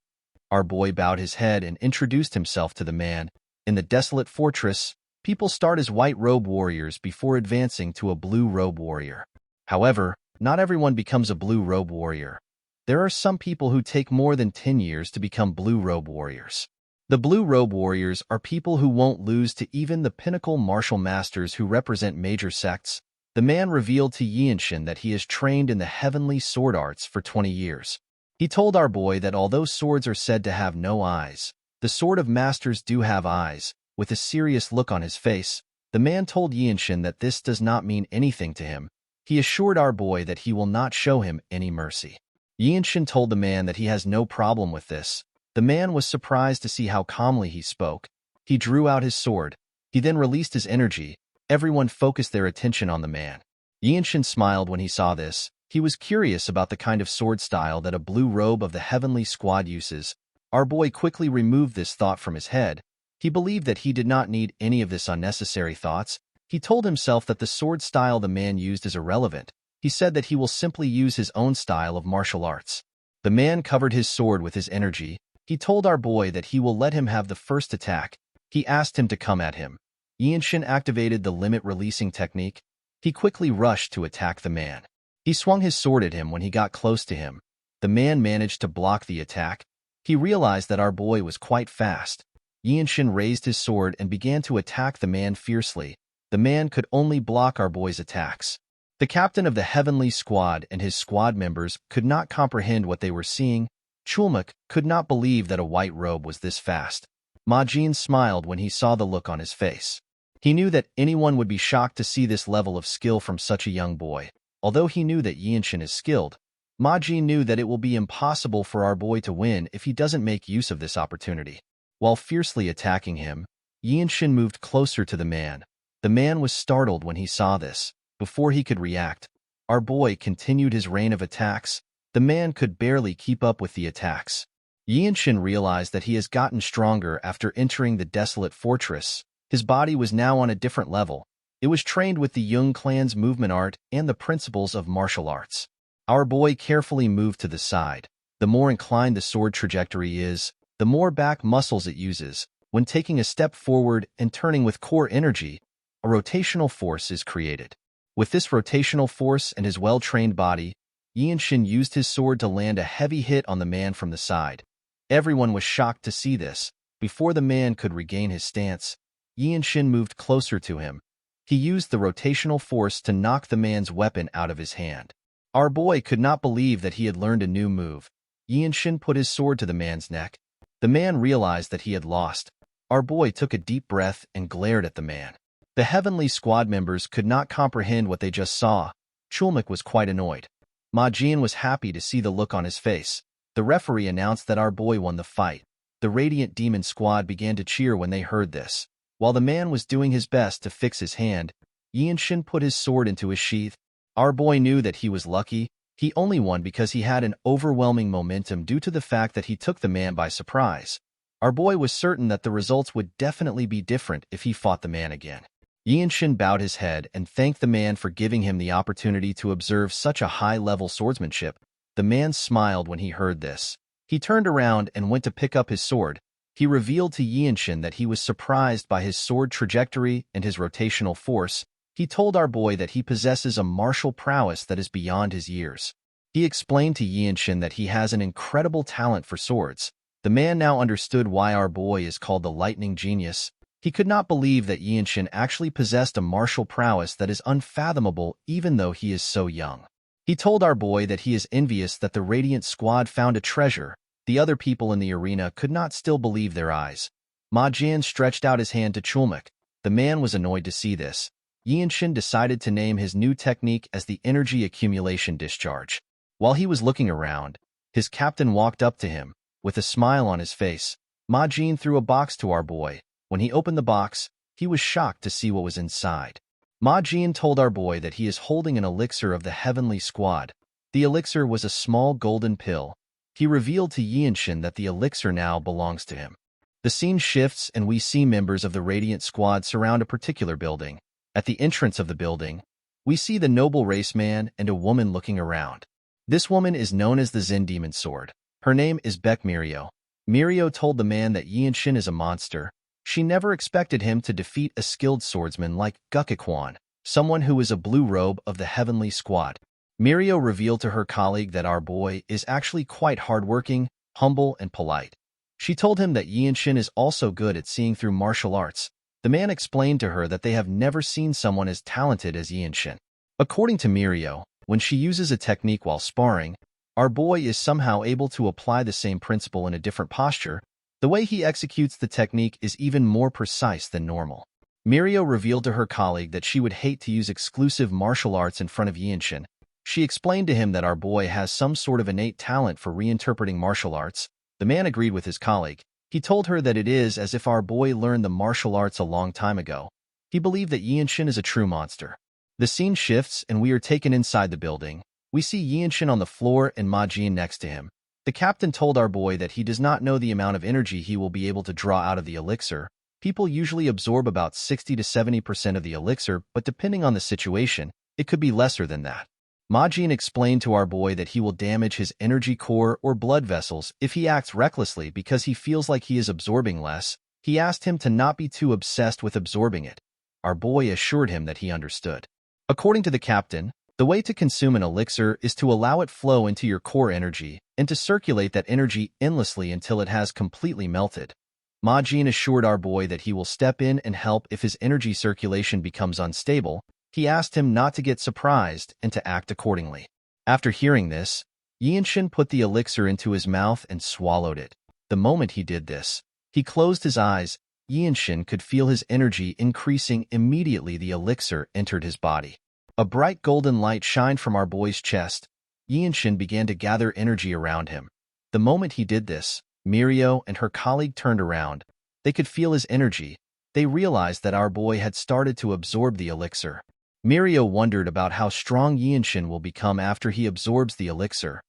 Our boy bowed his head and introduced himself to the man. In the desolate fortress, people start as white robe warriors before advancing to a blue robe warrior. However, not everyone becomes a blue robe warrior. There are some people who take more than 10 years to become blue robe warriors. The blue robe warriors are people who won't lose to even the pinnacle martial masters who represent major sects. The man revealed to Yinshin that he has trained in the heavenly sword arts for 20 years. He told our boy that although swords are said to have no eyes, the sword of masters do have eyes. With a serious look on his face, the man told Yinshin that this does not mean anything to him. He assured our boy that he will not show him any mercy. Yinshin told the man that he has no problem with this. The man was surprised to see how calmly he spoke. He drew out his sword. He then released his energy. Everyone focused their attention on the man. Yinshin smiled when he saw this. He was curious about the kind of sword style that a blue robe of the heavenly squad uses. Our boy quickly removed this thought from his head. He believed that he did not need any of this unnecessary thoughts. He told himself that the sword style the man used is irrelevant. He said that he will simply use his own style of martial arts. The man covered his sword with his energy. He told our boy that he will let him have the first attack. He asked him to come at him. Yinshin activated the limit-releasing technique. He quickly rushed to attack the man. He swung his sword at him when he got close to him. The man managed to block the attack. He realized that our boy was quite fast. Yinshin raised his sword and began to attack the man fiercely. The man could only block our boy's attacks. The captain of the heavenly squad and his squad members could not comprehend what they were seeing. Chulmak could not believe that a white robe was this fast. Ma Jin smiled when he saw the look on his face. He knew that anyone would be shocked to see this level of skill from such a young boy. Although he knew that Yinshin is skilled, Ma Jin knew that it will be impossible for our boy to win if he doesn't make use of this opportunity. While fiercely attacking him, Yinshin moved closer to the man. The man was startled when he saw this. Before he could react, our boy continued his rain of attacks. The man could barely keep up with the attacks. Yinshin realized that he has gotten stronger after entering the desolate fortress. His body was now on a different level. It was trained with the Jung clan's movement art and the principles of martial arts. Our boy carefully moved to the side. The more inclined the sword trajectory is, the more back muscles it uses. When taking a step forward and turning with core energy, a rotational force is created. With this rotational force and his well-trained body, Yinshin used his sword to land a heavy hit on the man from the side. Everyone was shocked to see this. Before the man could regain his stance, Yinshin moved closer to him. He used the rotational force to knock the man's weapon out of his hand. Our boy could not believe that he had learned a new move. Yinshin put his sword to the man's neck. The man realized that he had lost. Our boy took a deep breath and glared at the man. The heavenly squad members could not comprehend what they just saw. Chulmak was quite annoyed. Ma Jin was happy to see the look on his face. The referee announced that our boy won the fight. The Radiant Demon Squad began to cheer when they heard this. While the man was doing his best to fix his hand, Yinshin put his sword into his sheath. Our boy knew that he was lucky. He only won because he had an overwhelming momentum due to the fact that he took the man by surprise. Our boy was certain that the results would definitely be different if he fought the man again. Yinshin bowed his head and thanked the man for giving him the opportunity to observe such a high-level swordsmanship. The man smiled when he heard this. He turned around and went to pick up his sword. He revealed to Yinshin that he was surprised by his sword trajectory and his rotational force. He told our boy that he possesses a martial prowess that is beyond his years. He explained to Yinshin that he has an incredible talent for swords. The man now understood why our boy is called the Lightning Genius. He could not believe that Yinshin actually possessed a martial prowess that is unfathomable even though he is so young. He told our boy that he is envious that the Radiant Squad found a treasure. The other people in the arena could not still believe their eyes. Ma Jin stretched out his hand to Chulmak. The man was annoyed to see this. Yinshin decided to name his new technique as the Energy Accumulation Discharge. While he was looking around, his captain walked up to him. With a smile on his face, Ma Jin threw a box to our boy. When he opened the box, he was shocked to see what was inside. Ma Jin told our boy that he is holding an elixir of the Heavenly Squad. The elixir was a small golden pill. He revealed to Yinshin that the elixir now belongs to him. The scene shifts and we see members of the Radiant Squad surround a particular building. At the entrance of the building, we see the noble race man and a woman looking around. This woman is known as the Zen Demon Sword. Her name is Beck Mirio. Mirio told the man that Yinshin is a monster. She never expected him to defeat a skilled swordsman like Gukikwan, someone who is a blue robe of the Heavenly Squad. Mirio revealed to her colleague that our boy is actually quite hardworking, humble, and polite. She told him that Yinshin is also good at seeing through martial arts. The man explained to her that they have never seen someone as talented as Yinshin. According to Mirio, when she uses a technique while sparring, our boy is somehow able to apply the same principle in a different posture. The way he executes the technique is even more precise than normal. Mirio revealed to her colleague that she would hate to use exclusive martial arts in front of Yinshin. She explained to him that our boy has some sort of innate talent for reinterpreting martial arts. The man agreed with his colleague. He told her that it is as if our boy learned the martial arts a long time ago. He believed that Yinshin is a true monster. The scene shifts and we are taken inside the building. We see Yinshin on the floor and Ma Jin next to him. The captain told our boy that he does not know the amount of energy he will be able to draw out of the elixir. People usually absorb about 60 to 70% of the elixir, but depending on the situation, it could be lesser than that. Ma Jin explained to our boy that he will damage his energy core or blood vessels if he acts recklessly because he feels like he is absorbing less. He asked him to not be too obsessed with absorbing it. Our boy assured him that he understood. According to the captain, the way to consume an elixir is to allow it flow into your core energy and to circulate that energy endlessly until it has completely melted. Ma Jin assured our boy that he will step in and help if his energy circulation becomes unstable. He asked him not to get surprised and to act accordingly. After hearing this, Yinshin put the elixir into his mouth and swallowed it. The moment he did this, he closed his eyes. Yinshin could feel his energy increasing immediately. The elixir entered his body. A bright golden light shined from our boy's chest. Yinshin began to gather energy around him. The moment he did this, Mirio and her colleague turned around. They could feel his energy. They realized that our boy had started to absorb the elixir. Mirio wondered about how strong Yinshin will become after he absorbs the elixir.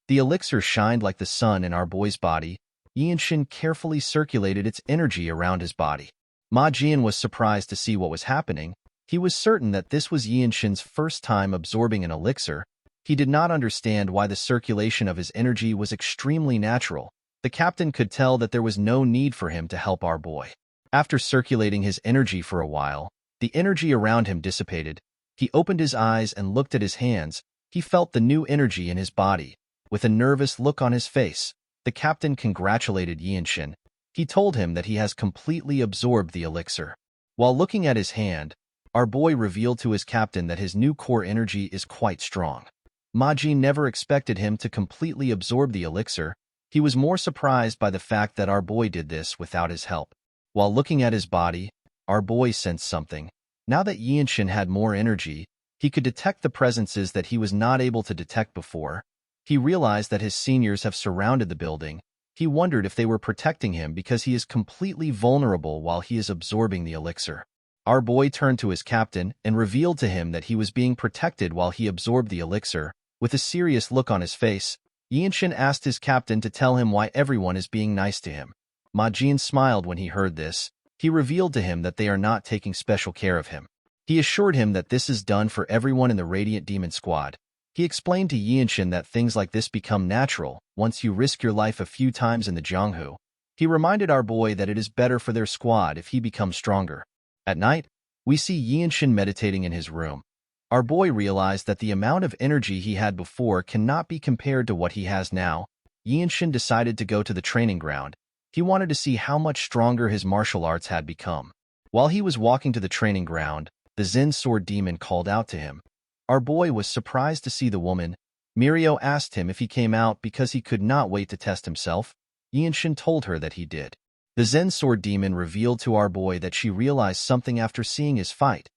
The elixir shined like the sun in our boy's body. Yinshin carefully circulated its energy around his body. Ma Jin was surprised to see what was happening. He was certain that this was Yinshin's first time absorbing an elixir. He did not understand why the circulation of his energy was extremely natural. The captain could tell that there was no need for him to help our boy. After circulating his energy for a while, the energy around him dissipated. He opened his eyes and looked at his hands. He felt the new energy in his body. With a nervous look on his face, the captain congratulated Yinshin. He told him that he has completely absorbed the elixir. While looking at his hand, our boy revealed to his captain that his new core energy is quite strong. Ma Jin never expected him to completely absorb the elixir. He was more surprised by the fact that our boy did this without his help. While looking at his body, our boy sensed something. Now that Yinshin had more energy, he could detect the presences that he was not able to detect before. He realized that his seniors have surrounded the building. He wondered if they were protecting him because he is completely vulnerable while he is absorbing the elixir. Our boy turned to his captain and revealed to him that he was being protected while he absorbed the elixir. With a serious look on his face, Yinshin asked his captain to tell him why everyone is being nice to him. Ma Jin smiled when he heard this. He revealed to him that they are not taking special care of him. He assured him that this is done for everyone in the Radiant Demon Squad. He explained to Yinshin that things like this become natural once you risk your life a few times in the Jianghu. He reminded our boy that it is better for their squad if he becomes stronger. At night, we see Yinshin meditating in his room. Our boy realized that the amount of energy he had before cannot be compared to what he has now. Yinshin decided to go to the training ground. He wanted to see how much stronger his martial arts had become. While he was walking to the training ground, the Zen sword demon called out to him. Our boy was surprised to see the woman. Mirio asked him if he came out because he could not wait to test himself. Yinshin told her that he did. The Zen sword demon revealed to our boy that she realized something after seeing his fight.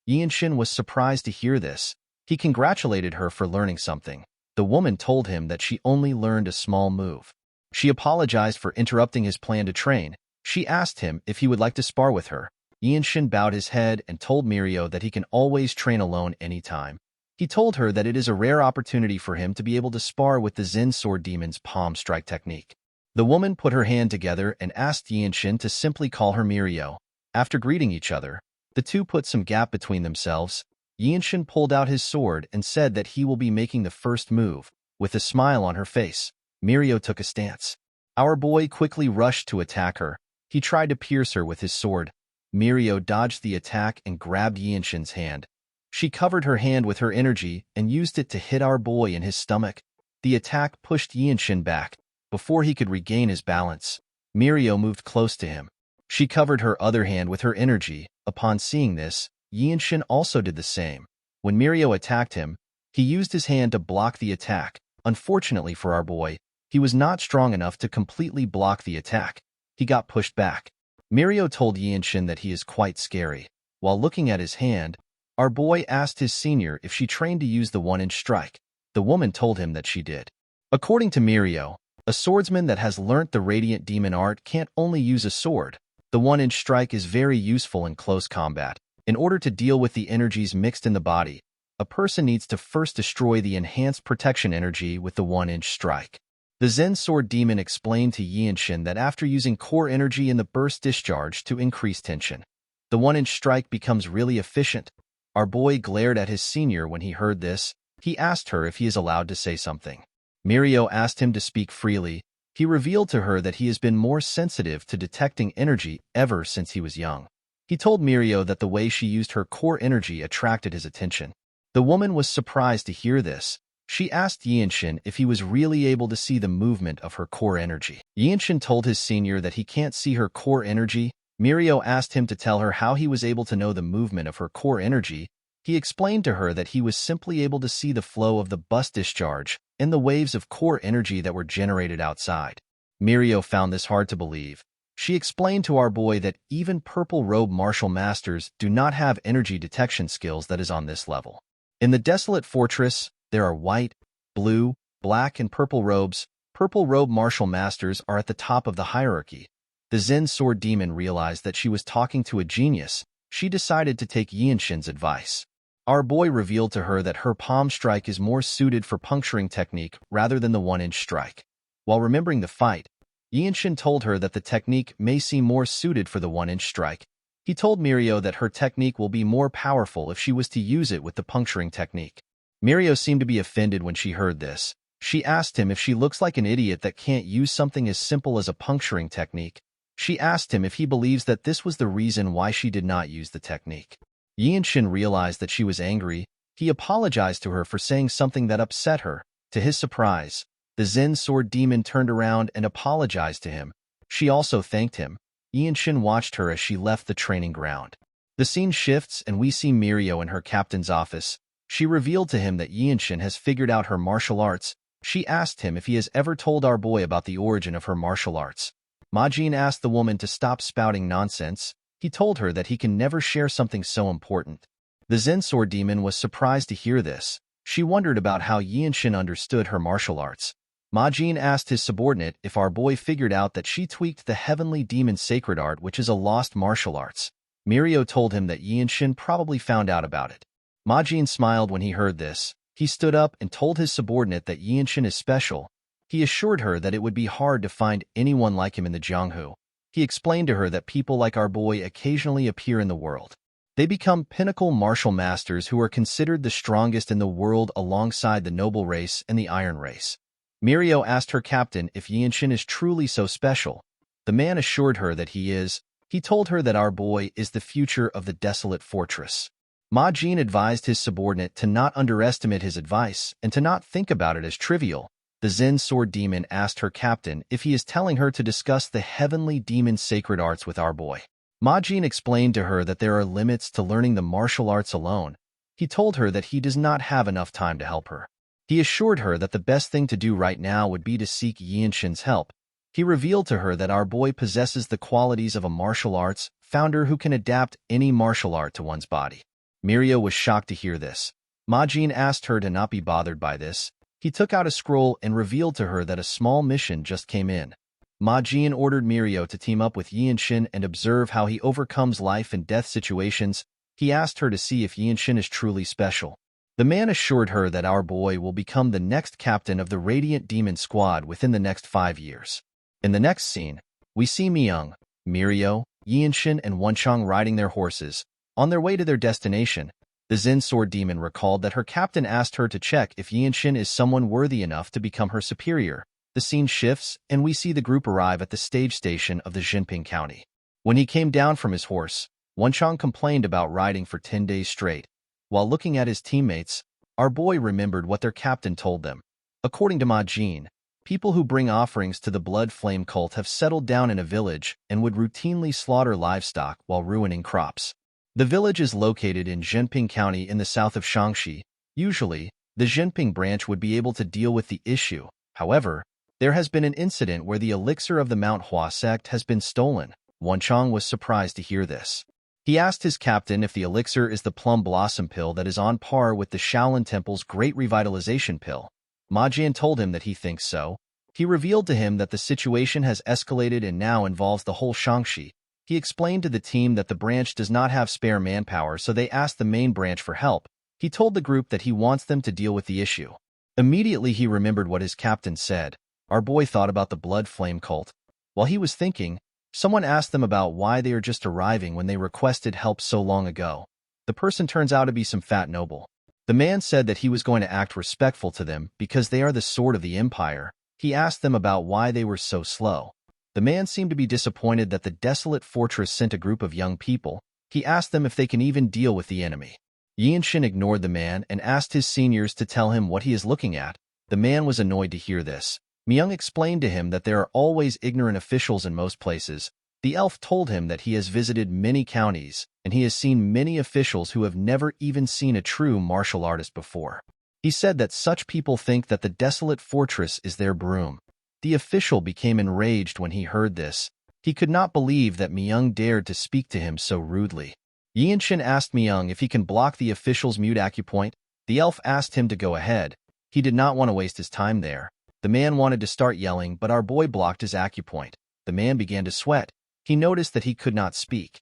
Yinshin was surprised to hear this. He congratulated her for learning something. The woman told him that she only learned a small move. She apologized for interrupting his plan to train. She asked him if he would like to spar with her. Yinshin bowed his head and told Mirio that he can always train alone anytime. He told her that it is a rare opportunity for him to be able to spar with the Zen Sword Demon's palm strike technique. The woman put her hand together and asked Yinshin to simply call her Mirio. After greeting each other, the two put some gap between themselves. Yinshin pulled out his sword and said that he will be making the first move. With a smile on her face, Mirio took a stance. Our boy quickly rushed to attack her. He tried to pierce her with his sword. Mirio dodged the attack and grabbed Yinshin's hand. She covered her hand with her energy and used it to hit our boy in his stomach. The attack pushed Yinshin back. Before he could regain his balance, Mirio moved close to him. She covered her other hand with her energy. Upon seeing this, Yinshin also did the same. When Mirio attacked him, he used his hand to block the attack. Unfortunately for our boy, he was not strong enough to completely block the attack. He got pushed back. Mirio told Yinshin that he is quite scary. While looking at his hand, our boy asked his senior if she trained to use the one-inch strike. The woman told him that she did. According to Mirio, a swordsman that has learnt the Radiant Demon art can't only use a sword. The one-inch strike is very useful in close combat. In order to deal with the energies mixed in the body, a person needs to first destroy the enhanced protection energy with the one-inch strike. The Zen Sword Demon explained to Yinshin that after using core energy in the burst discharge to increase tension, the one-inch strike becomes really efficient. Our boy glared at his senior when he heard this. He asked her if he is allowed to say something. Mirio asked him to speak freely. He revealed to her that he has been more sensitive to detecting energy ever since he was young. He told Mirio that the way she used her core energy attracted his attention. The woman was surprised to hear this. She asked Yinshin if he was really able to see the movement of her core energy. Yinshin told his senior that he can't see her core energy. Mirio asked him to tell her how he was able to know the movement of her core energy. He explained to her that he was simply able to see the flow of the burst discharge and the waves of core energy that were generated outside. Mirio found this hard to believe. She explained to our boy that even purple robe martial masters do not have energy detection skills that is on this level. In the Desolate Fortress, there are white, blue, black, and purple robes. Purple robe martial masters are at the top of the hierarchy. The Zen Sword Demon realized that she was talking to a genius. She decided to take Yinshin's advice. Our boy revealed to her that her palm strike is more suited for puncturing technique rather than the one-inch strike. While remembering the fight, Yinshin told her that the technique may seem more suited for the one-inch strike. He told Mirio that her technique will be more powerful if she was to use it with the puncturing technique. Mirio seemed to be offended when she heard this. She asked him if she looks like an idiot that can't use something as simple as a puncturing technique. She asked him if he believes that this was the reason why she did not use the technique. Yinshin realized that she was angry. He apologized to her for saying something that upset her. To his surprise, the Zen Sword Demon turned around and apologized to him. She also thanked him. Yinshin watched her as she left the training ground. The scene shifts and we see Mirio in her captain's office. She revealed to him that Yinshin has figured out her martial arts. She asked him if he has ever told our boy about the origin of her martial arts. Majin asked the woman to stop spouting nonsense. He told her that he can never share something so important. The Zen Sword Demon was surprised to hear this. She wondered about how Yinshin understood her martial arts. Majin asked his subordinate if our boy figured out that she tweaked the Heavenly Demon Sacred Art, which is a lost martial arts. Mirio told him that Yinshin probably found out about it. Majin smiled when he heard this. He stood up and told his subordinate that Yinshin is special. He assured her that it would be hard to find anyone like him in the Jianghu. He explained to her that people like our boy occasionally appear in the world. They become pinnacle martial masters who are considered the strongest in the world alongside the noble race and the iron race. Mirio asked her captain if Yinshin is truly so special. The man assured her that he is. He told her that our boy is the future of the Desolate Fortress. Majin advised his subordinate to not underestimate his advice and to not think about it as trivial. The Zen Sword Demon asked her captain if he is telling her to discuss the Heavenly Demon Sacred Arts with our boy. Majin explained to her that there are limits to learning the martial arts alone. He told her that he does not have enough time to help her. He assured her that the best thing to do right now would be to seek Yinshin's help. He revealed to her that our boy possesses the qualities of a martial arts founder who can adapt any martial art to one's body. Mirio was shocked to hear this. Majin asked her to not be bothered by this. He took out a scroll and revealed to her that a small mission just came in. Majin ordered Mirio to team up with Yinshin and observe how he overcomes life and death situations. He asked her to see if Yinshin is truly special. The man assured her that our boy will become the next captain of the Radiant Demon Squad within the next 5 years. In the next scene, we see Myung, Mirio, Yinshin, and Wonchang riding their horses. On their way to their destination, the Zen Sword Demon recalled that her captain asked her to check if Yinshin is someone worthy enough to become her superior. The scene shifts, and we see the group arrive at the stage station of the Jinping County. When he came down from his horse, Wonchang complained about riding for 10 days straight. While looking at his teammates, our boy remembered what their captain told them. According to Majin, people who bring offerings to the Blood Flame cult have settled down in a village and would routinely slaughter livestock while ruining crops. The village is located in Jinping County in the south of Shaanxi. Usually, the Jinping branch would be able to deal with the issue. However, there has been an incident where the elixir of the Mount Hua sect has been stolen. Wonchang was surprised to hear this. He asked his captain if the elixir is the plum blossom pill that is on par with the Shaolin Temple's Great Revitalization pill. Majin told him that he thinks so. He revealed to him that the situation has escalated and now involves the whole Shaanxi. He explained to the team that the branch does not have spare manpower, so they asked the main branch for help. He told the group that he wants them to deal with the issue. Immediately he remembered what his captain said. Our boy thought about the Blood Flame cult. While he was thinking, someone asked them about why they are just arriving when they requested help so long ago. The person turns out to be some fat noble. The man said that he was going to act respectful to them because they are the sword of the empire. He asked them about why they were so slow. The man seemed to be disappointed that the desolate fortress sent a group of young people. He asked them if they can even deal with the enemy. Yinshin ignored the man and asked his seniors to tell him what he is looking at. The man was annoyed to hear this. Myung explained to him that there are always ignorant officials in most places. The elf told him that he has visited many counties, and he has seen many officials who have never even seen a true martial artist before. He said that such people think that the desolate fortress is their broom. The official became enraged when he heard this. He could not believe that Myung dared to speak to him so rudely. Yinshin asked Myung if he can block the official's mute acupoint. The elf asked him to go ahead. He did not want to waste his time there. The man wanted to start yelling, but our boy blocked his acupoint. The man began to sweat. He noticed that he could not speak.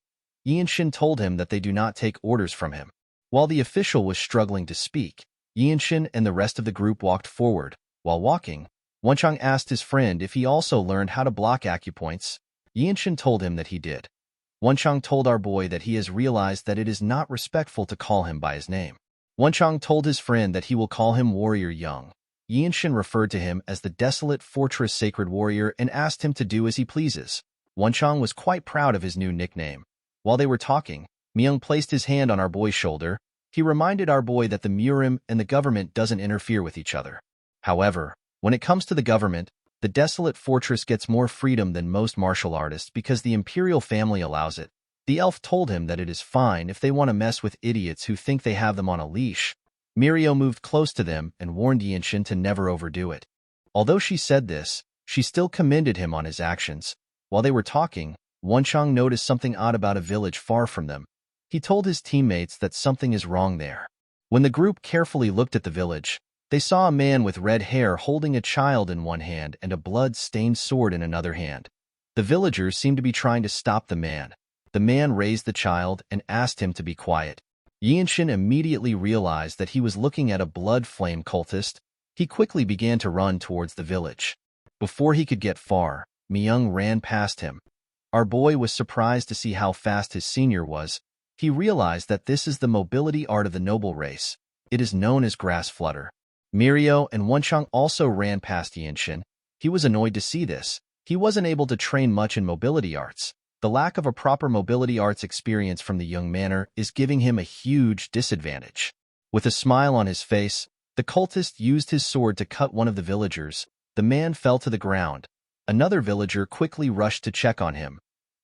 Yinshin told him that they do not take orders from him. While the official was struggling to speak, Yinshin and the rest of the group walked forward. While walking, Wonchang asked his friend if he also learned how to block acupoints. Yinshin told him that he did. Wonchang told our boy that he has realized that it is not respectful to call him by his name. Wonchang told his friend that he will call him Warrior Young. Yinshin referred to him as the Desolate Fortress Sacred Warrior and asked him to do as he pleases. Wonchang was quite proud of his new nickname. While they were talking, Myung placed his hand on our boy's shoulder. He reminded our boy that the Murim and the government doesn't interfere with each other. However, when it comes to the government, the Desolate Fortress gets more freedom than most martial artists because the imperial family allows it. The elf told him that it is fine if they want to mess with idiots who think they have them on a leash. Mirio moved close to them and warned Yinshin to never overdo it. Although she said this, she still commended him on his actions. While they were talking, Wonchang noticed something odd about a village far from them. He told his teammates that something is wrong there. When the group carefully looked at the village, they saw a man with red hair holding a child in one hand and a blood-stained sword in another hand. The villagers seemed to be trying to stop the man. The man raised the child and asked him to be quiet. Yinshin immediately realized that he was looking at a blood flame cultist. He quickly began to run towards the village. Before he could get far, Myung ran past him. Our boy was surprised to see how fast his senior was. He realized that this is the mobility art of the noble race. It is known as grass flutter. Mirio and Wonchang also ran past Yinshin. He was annoyed to see this. He wasn't able to train much in mobility arts. The lack of a proper mobility arts experience from the young manor is giving him a huge disadvantage. With a smile on his face, the cultist used his sword to cut one of the villagers. The man fell to the ground. Another villager quickly rushed to check on him.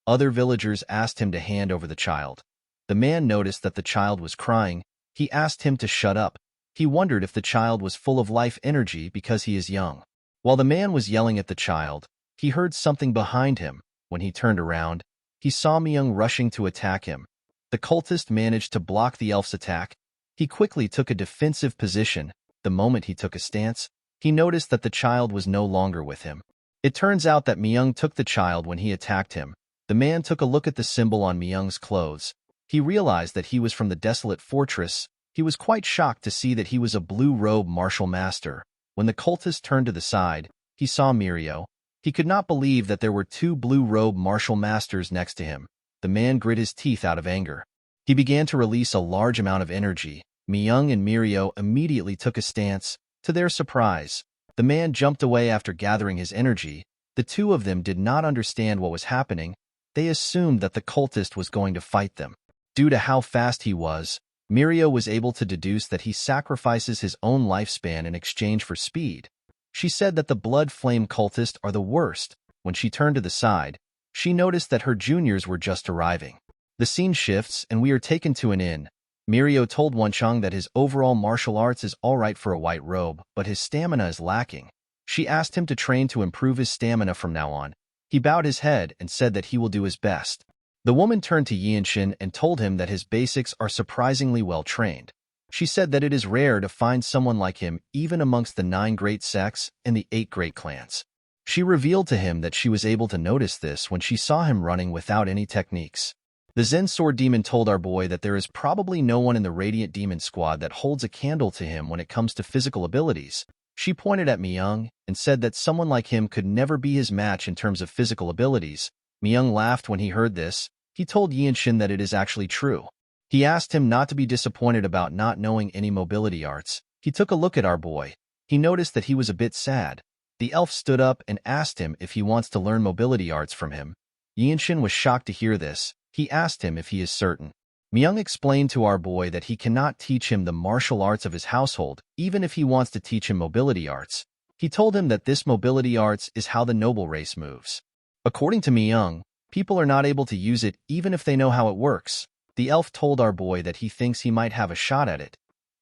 Other villagers asked him to hand over the child. The man noticed that the child was crying. He asked him to shut up. He wondered if the child was full of life energy because he is young. While the man was yelling at the child, he heard something behind him. When he turned around, he saw Myung rushing to attack him. The cultist managed to block the elf's attack. He quickly took a defensive position. The moment he took a stance, he noticed that the child was no longer with him. It turns out that Myung took the child when he attacked him. The man took a look at the symbol on Myung's clothes. He realized that he was from the desolate fortress. He was quite shocked to see that he was a blue-robe martial master. When the cultist turned to the side, he saw Mirio. He could not believe that there were two blue-robe martial masters next to him. The man grit his teeth out of anger. He began to release a large amount of energy. Myung and Mirio immediately took a stance. To their surprise, the man jumped away after gathering his energy. The two of them did not understand what was happening. They assumed that the cultist was going to fight them. Due to how fast he was, Mirio was able to deduce that he sacrifices his own lifespan in exchange for speed. She said that the blood flame cultists are the worst. When she turned to the side, she noticed that her juniors were just arriving. The scene shifts and we are taken to an inn. Mirio told Wonchang that his overall martial arts is alright for a white robe, but his stamina is lacking. She asked him to train to improve his stamina from now on. He bowed his head and said that he will do his best. The woman turned to Yinshin and told him that his basics are surprisingly well trained. She said that it is rare to find someone like him even amongst the 9 great sects and the 8 great clans. She revealed to him that she was able to notice this when she saw him running without any techniques. The Zen Sword Demon told our boy that there is probably no one in the Radiant Demon Squad that holds a candle to him when it comes to physical abilities. She pointed at Myung and said that someone like him could never be his match in terms of physical abilities. Myung laughed when he heard this. He told Yinshin that it is actually true. He asked him not to be disappointed about not knowing any mobility arts. He took a look at our boy. He noticed that he was a bit sad. The elf stood up and asked him if he wants to learn mobility arts from him. Yinshin was shocked to hear this. He asked him if he is certain. Myung explained to our boy that he cannot teach him the martial arts of his household, even if he wants to teach him mobility arts. He told him that this mobility arts is how the noble race moves. According to Myung, people are not able to use it even if they know how it works. The elf told our boy that he thinks he might have a shot at it.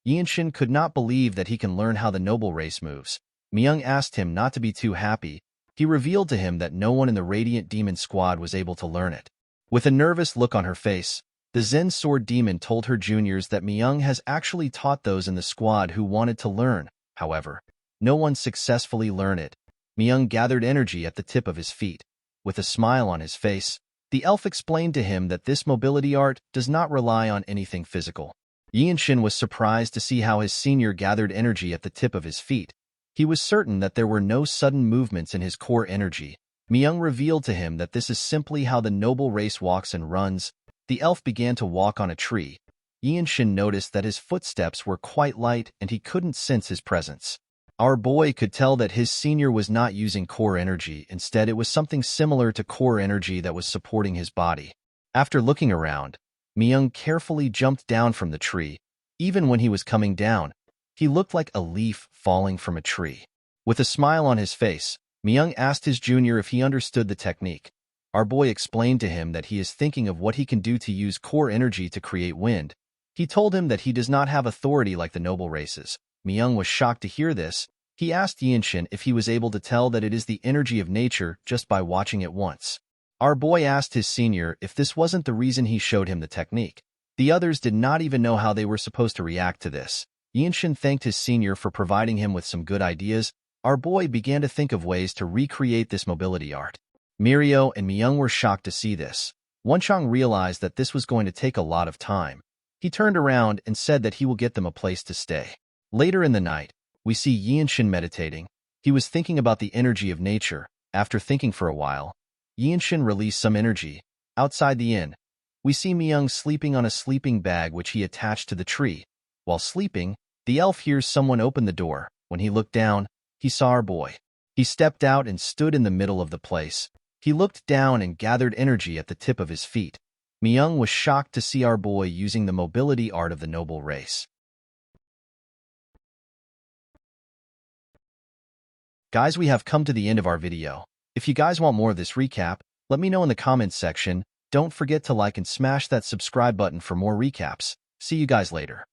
Yinshin could not believe that he can learn how the noble race moves. Myung asked him not to be too happy. He revealed to him that no one in the Radiant Demon Squad was able to learn it. With a nervous look on her face, the Zen Sword Demon told her juniors that Myung has actually taught those in the squad who wanted to learn. However, no one successfully learned it. Myung gathered energy at the tip of his feet. With a smile on his face, the elf explained to him that this mobility art does not rely on anything physical. Yinshin was surprised to see how his senior gathered energy at the tip of his feet. He was certain that there were no sudden movements in his core energy. Myung revealed to him that this is simply how the noble race walks and runs. The elf began to walk on a tree. Yinshin noticed that his footsteps were quite light and he couldn't sense his presence. Our boy could tell that his senior was not using core energy. Instead, it was something similar to core energy that was supporting his body. After looking around, Myung carefully jumped down from the tree. Even when he was coming down, he looked like a leaf falling from a tree. With a smile on his face, Myung asked his junior if he understood the technique. Our boy explained to him that he is thinking of what he can do to use core energy to create wind. He told him that he does not have authority like the noble races. Myung was shocked to hear this. He asked Yinshin if he was able to tell that it is the energy of nature just by watching it once. Our boy asked his senior if this wasn't the reason he showed him the technique. The others did not even know how they were supposed to react to this. Yinshin thanked his senior for providing him with some good ideas. Our boy began to think of ways to recreate this mobility art. Mirio and Myung were shocked to see this. Wonchang realized that this was going to take a lot of time. He turned around and said that he will get them a place to stay. Later in the night, we see Yinshin meditating. He was thinking about the energy of nature. After thinking for a while, Yinshin released some energy. Outside the inn, we see Myung sleeping on a sleeping bag which he attached to the tree. While sleeping, the elf hears someone open the door. When he looked down, he saw our boy. He stepped out and stood in the middle of the place. He looked down and gathered energy at the tip of his feet. Myung was shocked to see our boy using the mobility art of the noble race. Guys, we have come to the end of our video. If you guys want more of this recap, let me know in the comments section. Don't forget to like and smash that subscribe button for more recaps. See you guys later.